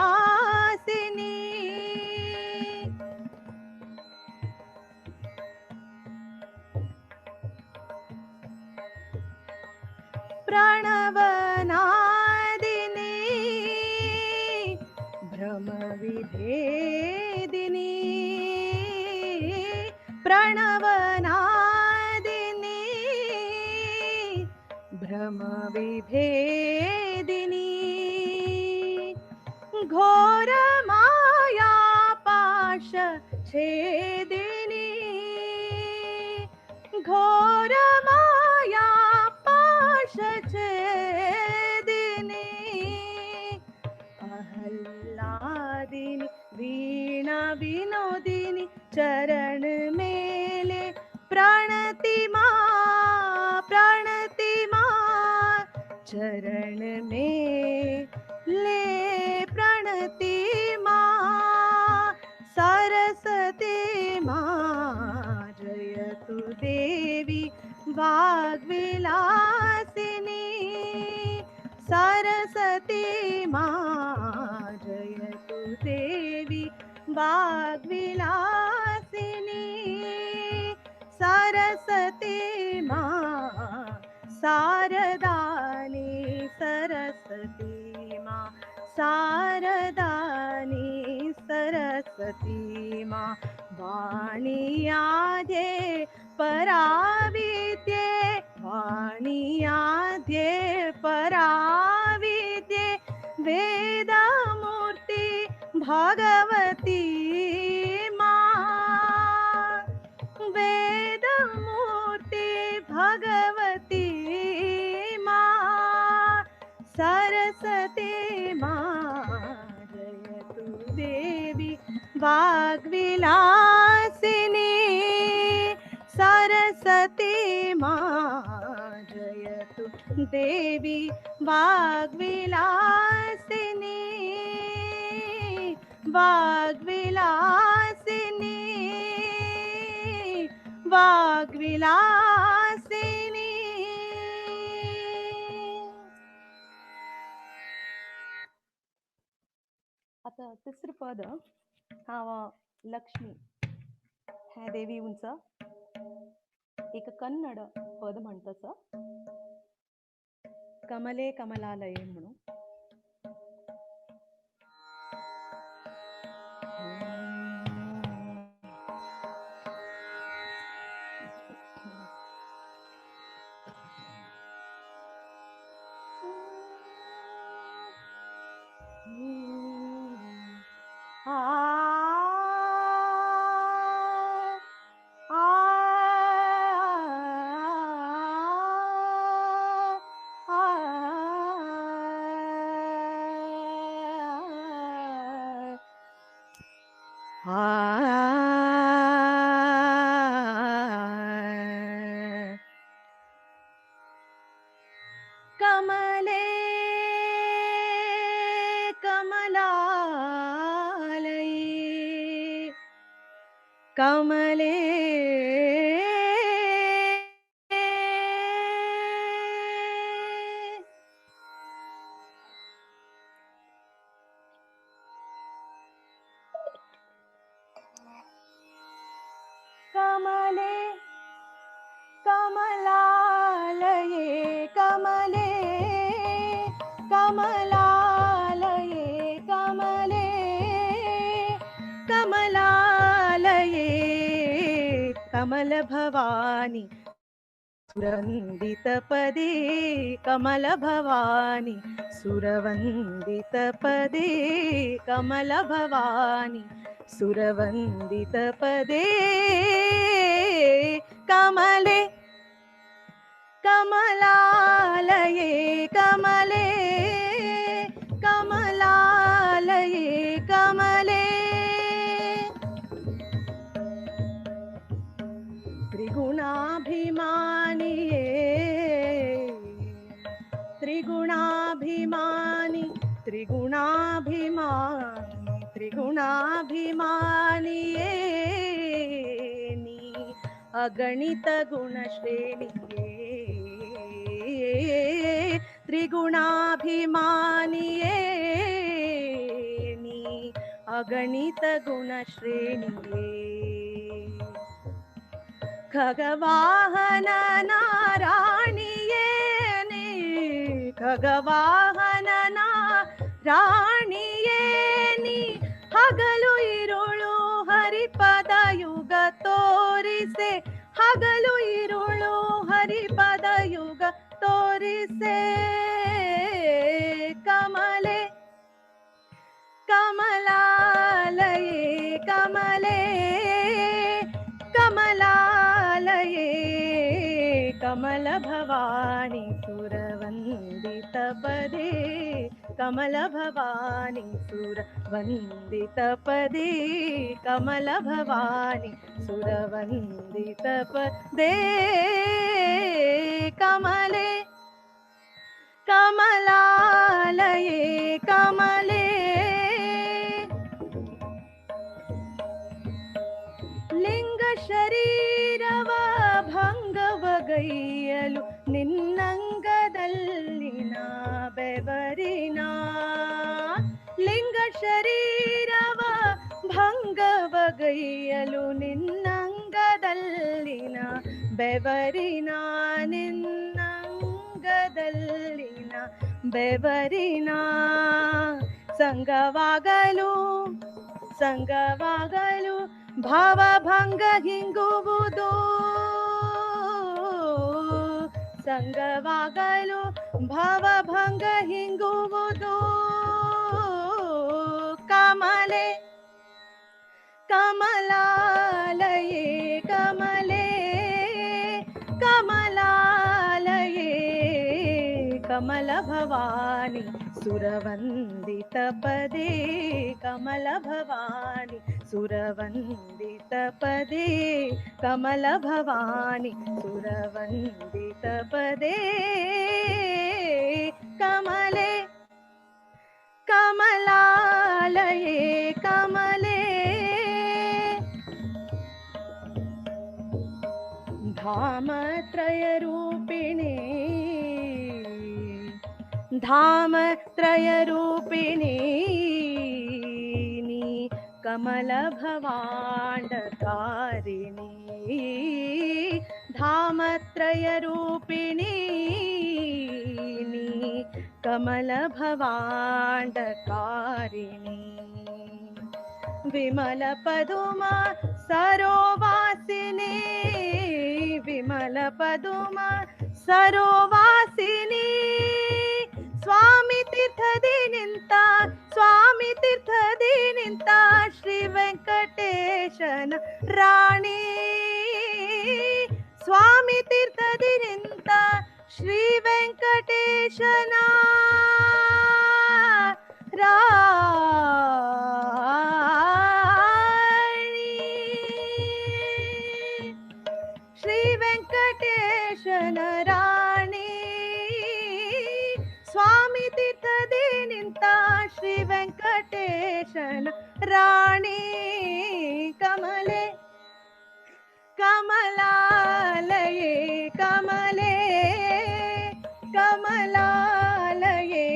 प्रणवनादिनी भ्रमविभेदिनी प्रणवनादिनी भ्रमविभेदिनी घोरमाया पाश छेदिनी घोरमाया छेदिनी अहल्लादिनी वीणा विनोदिनी चरण मेले प्रणति माँ चरण मेले प्रणति माँ सरस्वती माँ जयतु देवी वाग्विलासिनी सरस्वती माँ जयतु देवी वाग्विलासिनी सरस्वती माँ शारदानी सरस्वती माँ शारदानी सरस्वती माँ वाणी आद्ये पराविद्ये वाणी आद्ये पराविद्ये वेदमूर्ति भगवती माँ वेदमूर्ति भगवती माँ सरस्वती माँ जयतु देवी वाग्विलासिनी सरस्वती माँ जयतु देवी वाग्विलासिनी वाग्विलासिनी वाग्विलासिनी आता तिसरं पद हा लक्ष्मी ह्या देवीचं एक कन्नड पद म्हणतस कमले कमलालये म्हणून कमले कमलालये कमले कमले कमलालये कमले कमलालये कमले कमलालये कमलभवानि सुरवन्दितपदे कमलभवानि सुरवन्दितपदे कमलभवानि सुरवन्दितपदे कमले कमलालये कमले कमलालये कमले त्रिगुणाभिमानी त्रिगुणाभिमानी त्रिगुणाभिमानी त्रिगुणाभिमानी नी अगणित गुणश्रेणी त्रिगुणाभिमानी नी अगणित गुणश्रेणी खगवाहन नारायणिये खगवाहन नारायणिये ಹಗಲು ಇರುಳು ಹರಿಪದ ಯುಗ ತೋರಿಸೆ ಹಗಲು ಇರುಳು ಹರಿಪದ ಯುಗ ತೋರಿಸೆ ಕಮಲೆ ಕಮಲಾಲಯೇ ಕಮಲೆ ಕಮಲಾಲಯೇ ಕಮಲ ಭವಾನಿ ಸುರವಂದಿತ ಪದೇ ಕಮಲ ಭವಾನಿ ಸುರವಂದಿತ ಪದೇ ಕಮಲ ಭವಾನಿ ಸುರವಂದಿತ ಪದೇ ಕಮಲೆ ಕಮಲಾಲಯೇ ಕಮಲೆ ಲಿಂಗ ಶರೀರವ ಭಂಗವಗೈಯಲು ನಿನ್ನಂಗದಲ್ಲಿನ ಬೆವರಿನ ಲಿಂಗ ಶರೀರವ ಭಂಗವಗೈಯಲು ನಿನ್ನಂಗದಲ್ಲಿನ ಬೆವರಿನ ನಿನ್ನಂಗದಲ್ಲಿನ ಬೆವರಿನ ಸಂಗವಾಗಲು ಸಂಗವಾಗಲು ಭಾವಭಂಗ ಹಿಂಗುವುದು ಸಂಗವಾಗಲು ಭಾವಭಂಗ ಹಿಂಗುವುದು ಕಮಲೆ ಕಮಲಾಲಯೇ ಕಮಲೆ ಕಮಲಾಲಯೇ ಕಮಲ ಭವಾನಿ ಸುರವಂದಿತ ಪದೇ ಕಮಲ ಭವಾನಿ ಸುರವಂದಿತ ಪದೇ ಕಮಲ ಭವಾನಿ ಸುರವಂದಿತ ಪದೇ ಕಮಲೆ ಕಮಲಾಲಯೇ ಕಮಲೆ ಧಾಮತ್ರಯ ರೂಪಿಣಿ ಧಾಮತ್ರಯ ರೂಪಿಣಿ ಕಮಲ ಭವಾಂಡಕಾರಿಣಿ ಧಾಮತ್ರಯ ರೂಪಿಣಿ ಕಮಲ ಭವಾಂಡಕಾರಿಣಿ ವಿಮಲ ಪದುಮ ಸರೋವಾಸಿನಿ ವಿಮಲ ಪದುಮ ಸರೋವಾಸಿನಿ ಸ್ವಾಮಿ ತೀರ್ಥದಿ ನಿಂತ ಸ್ವಾಮಿ ತೀರ್ಥದಿ ನಿಂತ ಶ್ರೀ ವೆಂಕಟೇಶನ ರಾಣಿ ಸ್ವಾಮಿ ತೀರ್ಥದಿ ನಿಂತ ಶ್ರೀ ವೆಂಕಟೇಶನ ರಾಣಿ ಶ್ರೀ ವೆಂಕಟೇಶನ ರಾಣಿ ಸ್ವಾಮಿ ತೀರ್ಥದಿ ನಿಂತ ಶ್ರೀ ವೆಂಕಟೇಶನ ರಾಣಿ ಕಮಲೆ ಕಮಲಾಲಯೇ ಕಮಲೆ ಕಮಲಾಲಯೇ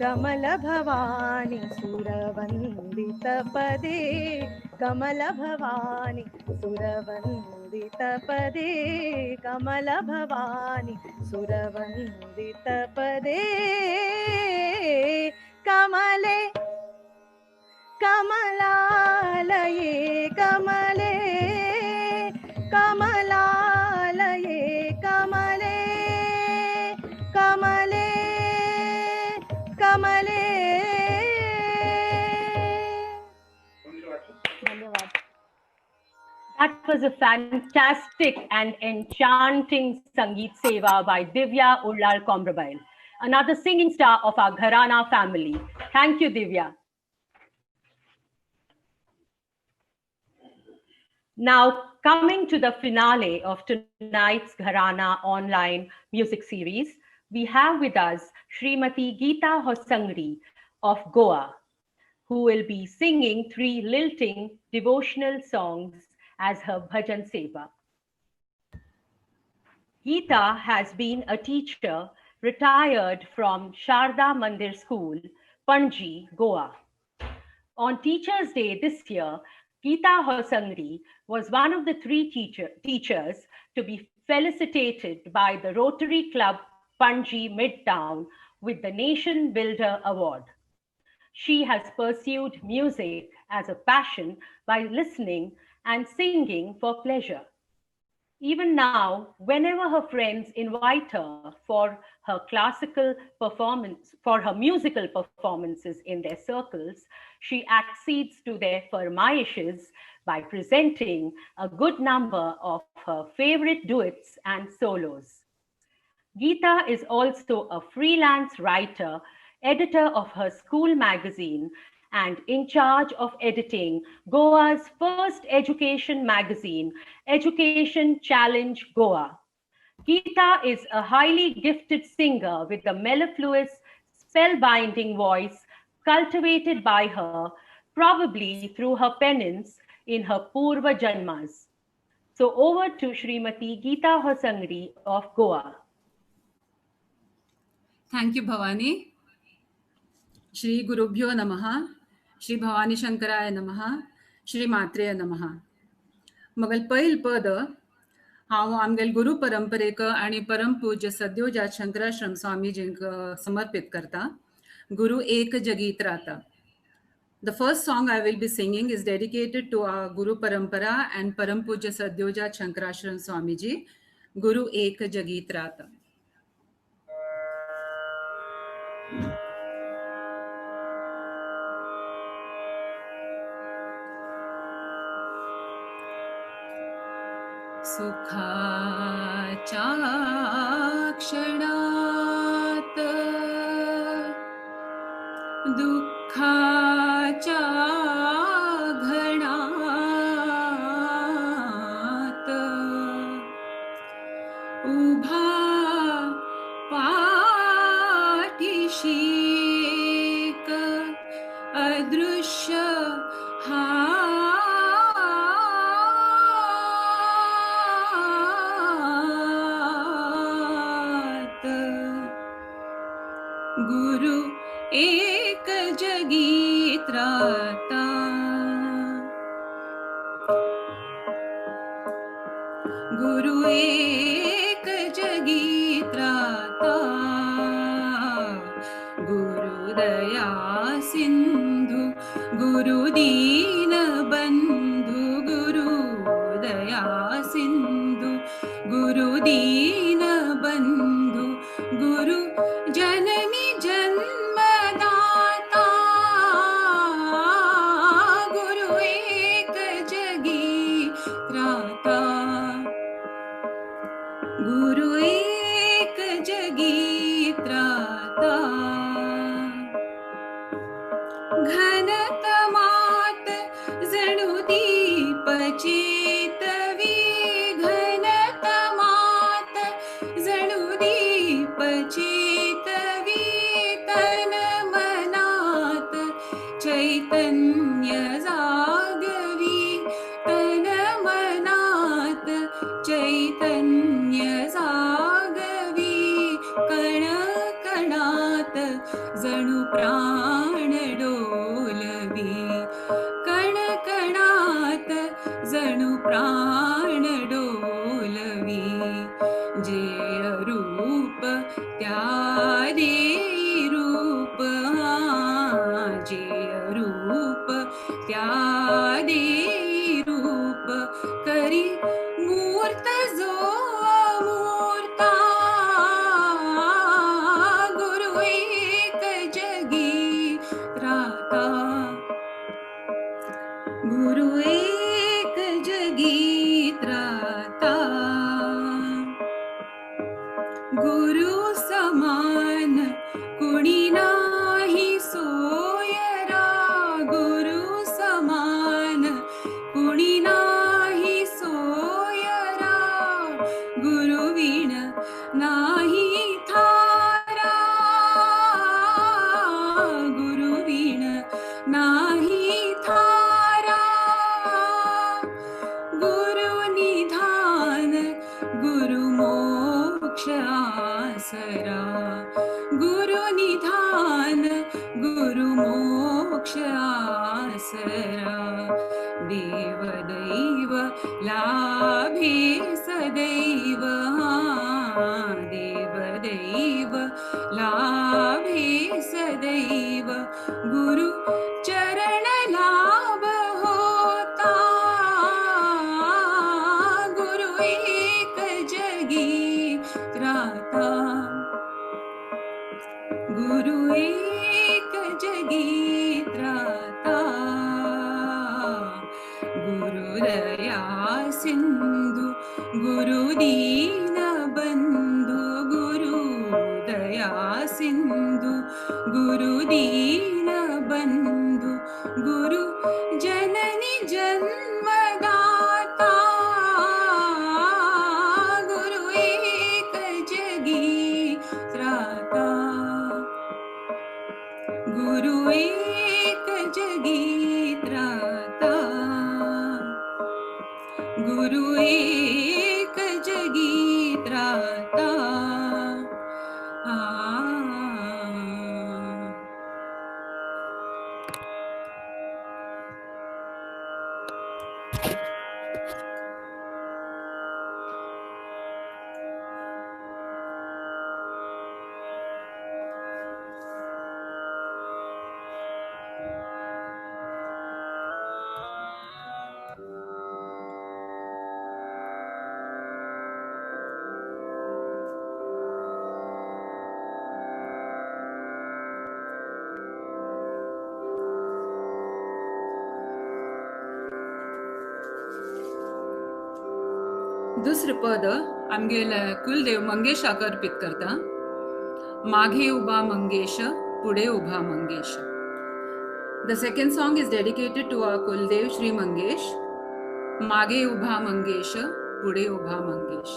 ಕಮಲ ಭವಾನಿ ಸುರವಂದಿತ ಪದೇ ಕಮಲ ಭವಾನಿ ಸುರವಂದಿತ ಪದೇ ಕಮಲ ಭವಾನಿ ಸುರವಂದಿತ ಪದೇ ಕಮಲೆ ಕಮಲಾಲಯೇ ಕಮಲೆ कमलालये कमले कमले कमले। धन्यवाद। That was a fantastic and enchanting Sangeet Seva by Divya Ullar Komrabail, another singing star of our Gharana family. Thank you, Divya. Now, coming to the finale of tonight's Gharana online music series, we have with us Srimati Geeta Hosangri of Goa, who will be singing 3 lilting devotional songs as her bhajan seva. Geeta has been a teacher retired from Sharda Mandir School, Panji, Goa. On Teachers' Day this year, Geeta Hosangri was one of the 3 teachers to be felicitated by the Rotary Club Panji Midtown with the Nation Builder Award. She has pursued music as a passion by listening and singing for pleasure. Even now, whenever her friends invite her for her musical performances in their circles, she accedes to their farmaishes by presenting a good number of her favorite duets and solos. Geeta is also a freelance writer, editor of her school magazine, and in charge of editing Goa's first education magazine, Education Challenge Goa. Geeta is a highly gifted singer with a mellifluous, spellbinding voice cultivated by her, probably through her penance in her Purva Janmas. So over to Srimati Geeta Hosangri of Goa. Thank you, Bhavani. Shri Gurubhyo Namaha, Shri Bhavani Shankaraya Namaha, Shri Matreya Namaha. मगल पहिल पद हांव आमगेल गुरु परंपरेक आणि परमपूज्य सद्योजात शंकराश्रम स्वामीजींक समर्पित करता. Guru Ek Jagit Rata. The first song I will be singing is dedicated to our Guru Parampara and Parampuja Sadyojat Shankarashram Swamiji, Guru Ek Jagit Rata. Sukhacha kshanat दुःखाच्या घणात उभा पाठीशी एक अदृश्य हात गुरु एक जगीत राता गुरु एक जगीत राता गुरु दया सिंधु गुरु दीन बंधु गुरु दया सिंधु गुरु दीन बंधु गुरु जननी जन्मदाता गुरु एक जगीत राता गुरु एक जगीत राता घनतमात जणू दीप चेतवी घनतमात जणू दीप चेतवी तन मनात चैतन्य जागवी तन मनात चैतन्य जागवी कण कणात जणू प्राण डोलवी कण कणात जणू प्राण डोलवी जे रूप त्यारे रूप जे रूप त्यारे रूप करी गुरु समान कुणी नाही सोयरा, गुरु समान कुणी नाही सोयरा, गुरुविण नाही थारा, गुरुविण नाही थारा, गुरु निधान गुरु मोक्ष आसरा, गुरु निधान गुरु मोक्ष आसरा, देव दैव लाभे सदैव, देव दैव लाभे सदैव, गुरु चरण लाभ होता, गुरु एक जगी त्राता, गुरु एक जगी त्राता, गुरुदया सिंधु गुरु दीन बंधु, गुरुदया सिंधु गुरु दीन बंधु, गुरु जननी जन्मदाता, गुरु एक जगी त्राता, गुरु एक जगी त्राता, गुरु एक जगी त्राता. दुसरं पद आमगेल कुलदेव मंगेशाक अर्पित करता. मागे उभा मंगेश, पुढे उभा Mangesh. The second song is dedicated to our Kuldev Shri Mangesh. मागे उभा मंगेश, पुढे उभा मंगेश.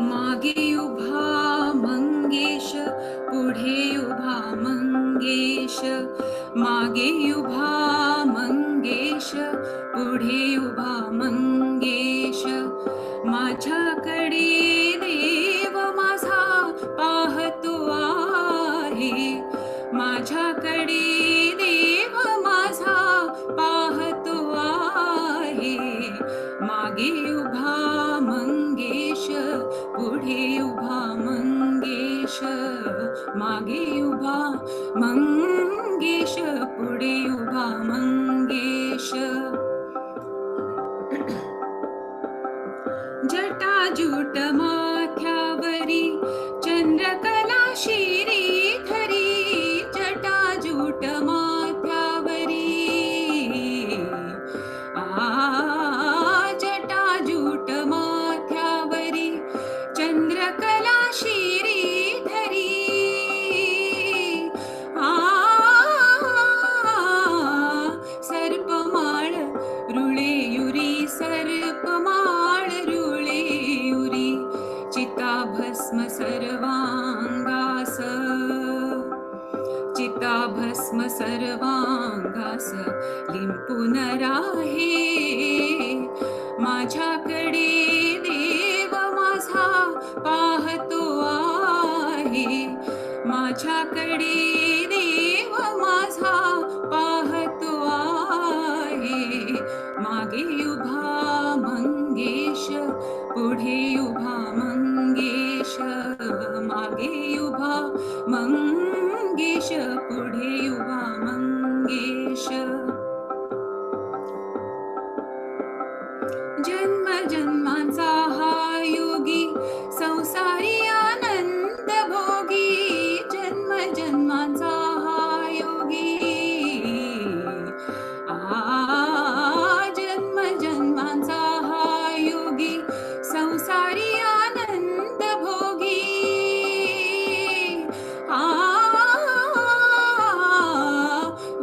मागे उभा मंगेश, पुढे उभा मंगेश. मागे उभा मंगेश, पुढे उभा मंगेश. माझ्याकडे देव माझा पाहतो आहे, माझ्याकडे देव माझा पाहतो आहे. मागे उभा मंगेश, पुढे उभा मंगेश. मागे उभा मंगेश, पुढे उभा मंगेश. जटाजूट माथ्यावरी चंद्रकला शिरीधरी, जटाजूट माथ्यावरी. जटाजूट माथ्यावरी चंद्रकला शिरीधरी. सर्पमाळ रुळेयुरी, सर्पमाळ रुळेयुरी. चिताभस्म सर्वांगास, चिताभस्म सर्वांगास लिंपून राहे. माझ्याकडे देव माझा पाहतो आहे, माझ्याकडे देव माझा पाहतो आहे. मागे उभा मंगेश, पुढे उभा मंगेश. मागे उभा मंगेश, मंगेश पुढे उभा मंगेश जन्म जन्मांचा हा योगी संसारी आनंद भोगी जन्म जन्मांचा हा योगी जन्म जन्मांचा हा योगी संसारी आनंद भोगी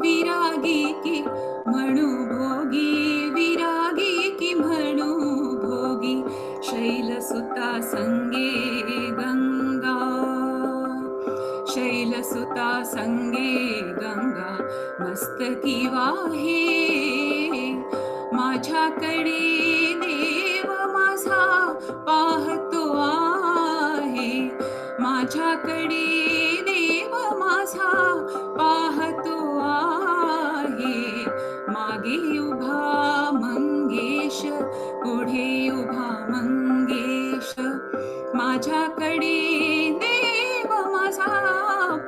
विरागी की म्हणू भोगी विरागी की म्हणू भोगी शैलसुता संगे गंगा शैलसुता संगे गंगा मस्तकी वाहे माझ्याकडे देव माझा पाहतो आहे माझ्याकडे देव माझा पाहतो आहे मागे उभा मंगेश पुढे उभा मंगेश माझ्याकडे देव माझा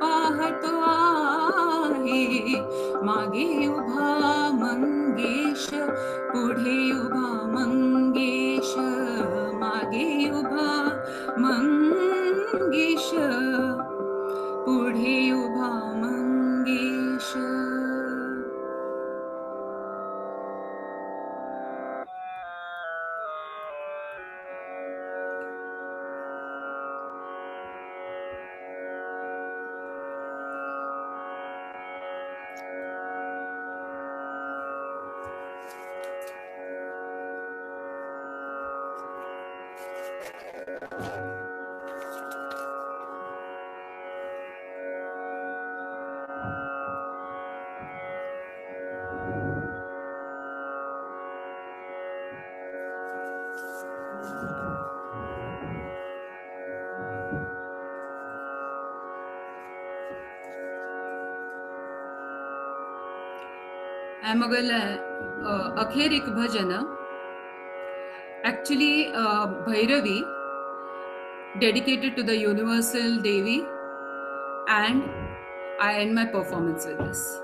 पाहतो आहे मागे उभा मंगेश पुढे उभा मंगेश मागे उभा मंगेश पुढे उभा मंगेश मगल अखेर एक भजन actually Bhairavi dedicated to the universal Devi and I end my performance with this.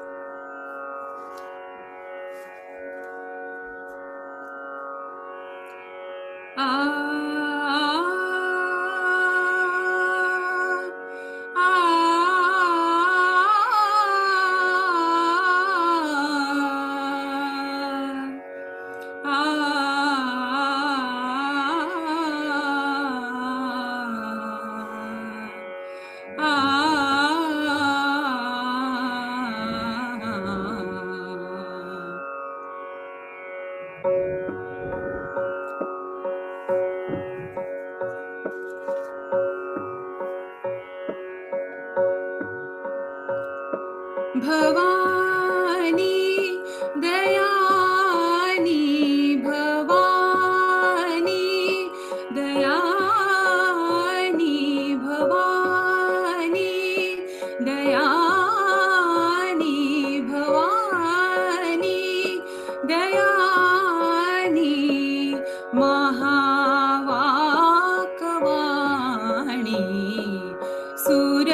Bhavani दयानी भवानी दयानी भवानी दयानी भवानी दयानी महावाकवाणी सुर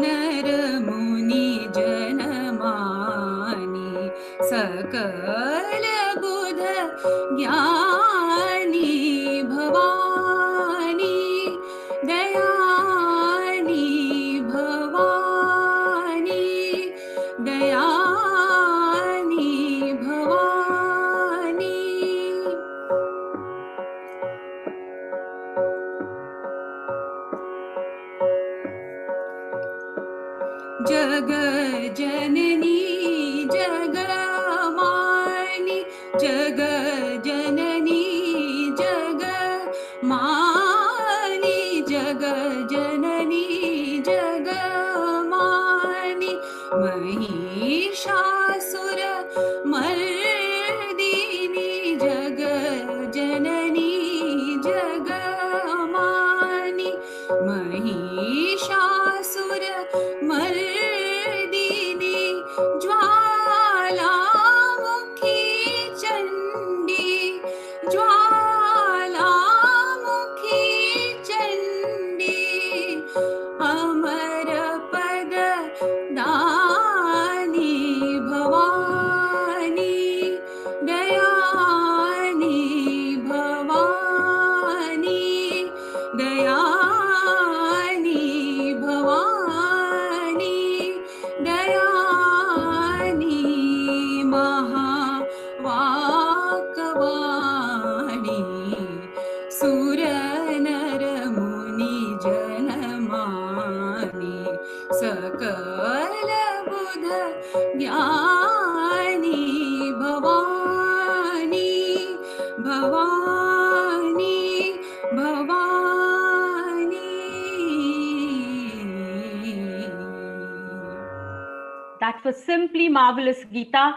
नर मुनि जनमानी सकल बुध ज्ञानी भवानी दयानी भवानी दयानी भवानी जग जननी जगमानी जग जननी जगमानी जग जननी जगमानी महिषासुर मर्दिनी जग जननी जगमानी महिषासुर मर्दिनी ज्वालामुखी चंडी ज्वालामुखी चंडी अमर पद ज्ञानी Bhavani Bhavani Bhavani. That was simply marvelous, Geeta.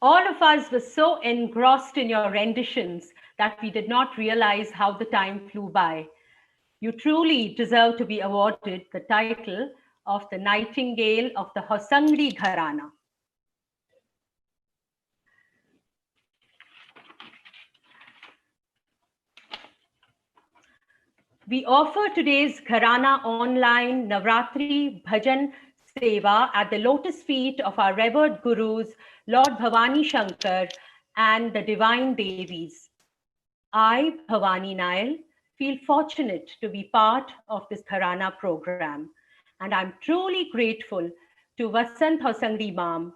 All of us were so engrossed in your renditions that we did not realize how the time flew by. You truly deserve to be awarded the title of the Nightingale of the Hosangri Gharana. We offer today's Gharana online Navratri Bhajan Seva at the lotus feet of our revered gurus, Lord Bhavani Shankar and the Divine Devis. I, Bhavani Nail, feel fortunate to be part of this Gharana program, and I'm truly grateful to Vasant Hosangri Ma'am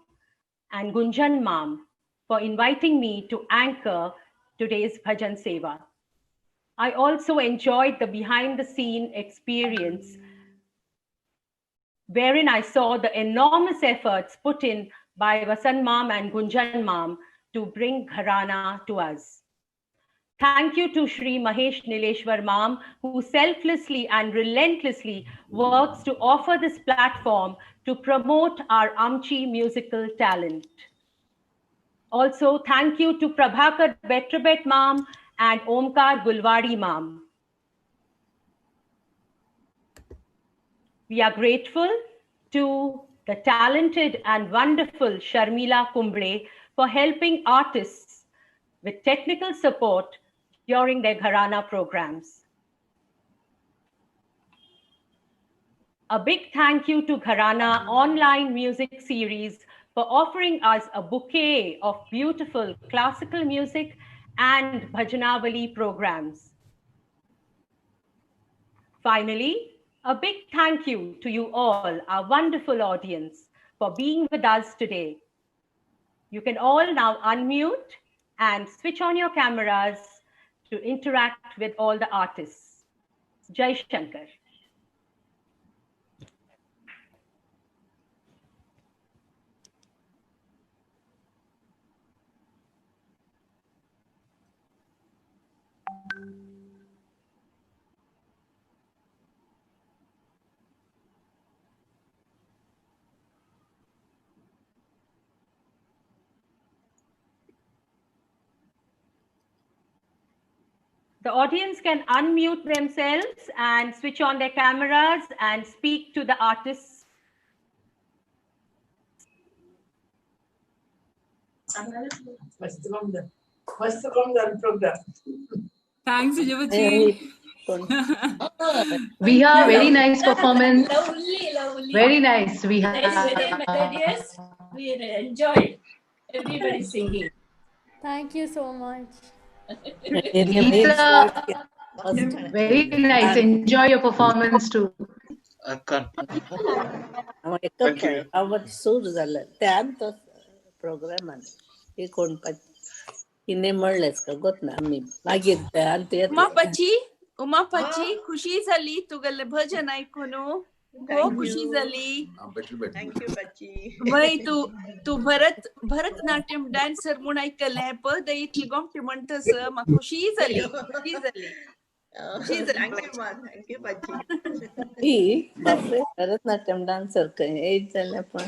and Gunjan Ma'am for inviting me to anchor today's Bhajan Seva. I also enjoyed the behind-the-scene experience wherein I saw the enormous efforts put in by Vasant Ma'am and Gunjan Ma'am to bring Gharana to us. Thank you to Shri Mahesh Nileshwar Ma'am, who selflessly and relentlessly works to offer this platform to promote our Amchi musical talent. Also, thank you to Prabhakar Betrabet Ma'am and Omkar Gulwadi Ma'am. We are grateful to the talented and wonderful Sharmila Kumble for helping artists with technical support during their Gharana programs. A big thank you to Gharana online music series for offering us a bouquet of beautiful classical music and Bhajanavali programs. Finally, a big thank you to you all, our wonderful audience, for being with us today. You can all now unmute and switch on your cameras to interact with all the artists. Jai Shankar. The audience can unmute themselves and switch on their cameras and speak to the artists. Thanks, Sujavachi. We have very nice performance. Lovely. Very nice. We have. Very melodious. We enjoyed everybody singing. Thank you so much. Geeta, very nice. Enjoy your performance too. Thank you. आवत सूर झालं त्यात programme हे कोण हिने म्हणलेच का गोत ना आम्ही मागीर उमापची खुशी झाली तुगेले भजन ऐकून खूप खुशी झाली. थँक्यू बच्ची. वय तू भरतनाट्यम डान्सर म्हणून ऐकले पद इतली गोमटी म्हणतस म्हाका खुशी झाली. थँक्यू बच्ची. बापरे भरतनाट्यम डान्सर काय एज झाल्या पण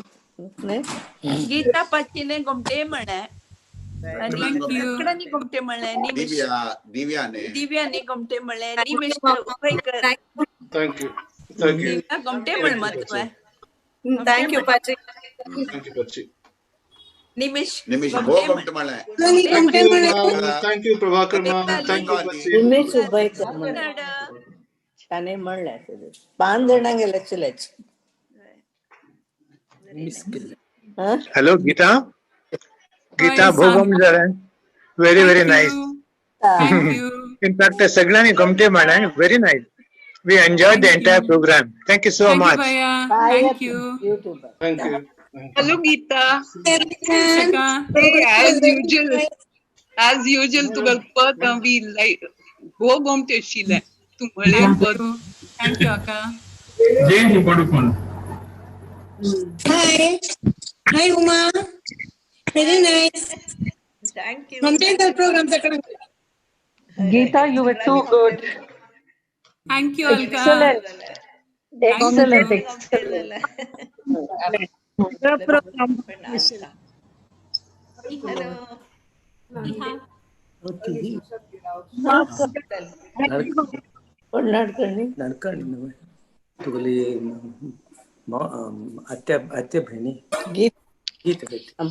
गीता पच्चीने गोमटे म्हणे आणि गोमटे म्हणे दिव्याने गोमटे म्हणे निमेश उपैकर गोमटे म्हण महत्व थँक्यू पाची. निमेश गोमटे म्हणे थँक्यू प्रभाकर मॅम. थँक्यू बच्ची. निमेश उपैकर ताने म्हणले 5 जणां गेले चलेच. Hello, Geeta. Geeta, Bhogam Zaran. Very nice. Thank you. In fact, Saglani Gomte Madan, very nice. We enjoyed the entire program. Thank you so much. Thank you. Thank you. Hello, Geeta. As usual, tu galpat we like Bhogam te shile. Tu male pad. Thank you, Akka. Jane, you got to phone. Hi. Hi, Uma. Very nice. Thank you. Continue program. Geeta, you were too good. Thank you, Alka. Excellent. Excellent. Excellent. Hello. नडकर्णी तुगली आत्या बहिणी गीत गीत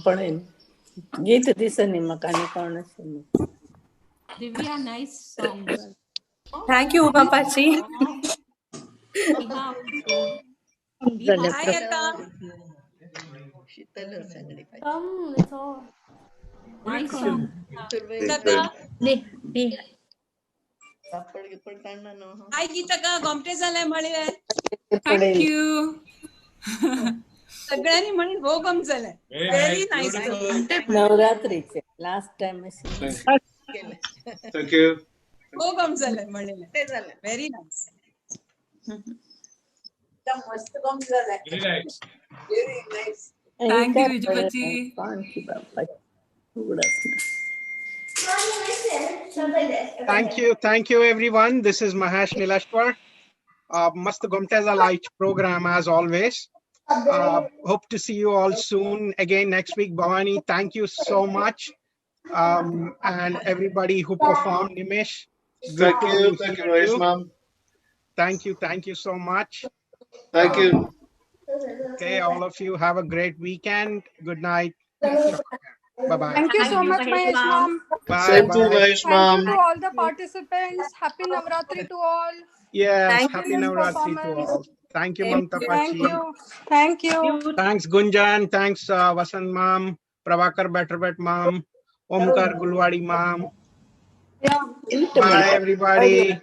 पण गीत दिसनी म्हाका आनी कोण Divya, nice song. Thank you, Uma Pachi. Hi, Alka. Come, it's all. Nice song. Hi, गीतका Gomte झालाय म्हळे थँक्यू. सगळ्यांनी म्हणे हो गम झालाय. Very nice. नवरात्रीचे लास्ट टाइम Thank you. हो गम झालाय म्हणे. Very nice. मस्त गम झालाय. Very nice. थँक्यू विजूबाची. Thank you, everyone. This is Mahesh Nilashwar. Mast Gomteza Light program as always. Hope to see you all soon again next week. Bhavani, thank you so much. And everybody who performed, Nimesh. Thank you, Mahesh ma'am. Thank you so much. Thank you. Okay, all of you have a great weekend. Good night. Bye-bye. Thank you so much, Mahesh ma'am. Bye. Same to Bye. Mahesh Thank ma'am. you to all the participants. Happy Navratri to all. Yes, Thank happy you. Navratri to all. Thank you, Mamta Thank Pachi. you. Thank you. Thanks, Gunjan. Thanks, Vasant ma'am. Prabhakar Betterbet ma'am. Omkar Gulwadi ma'am. Yeah. Bye, everybody.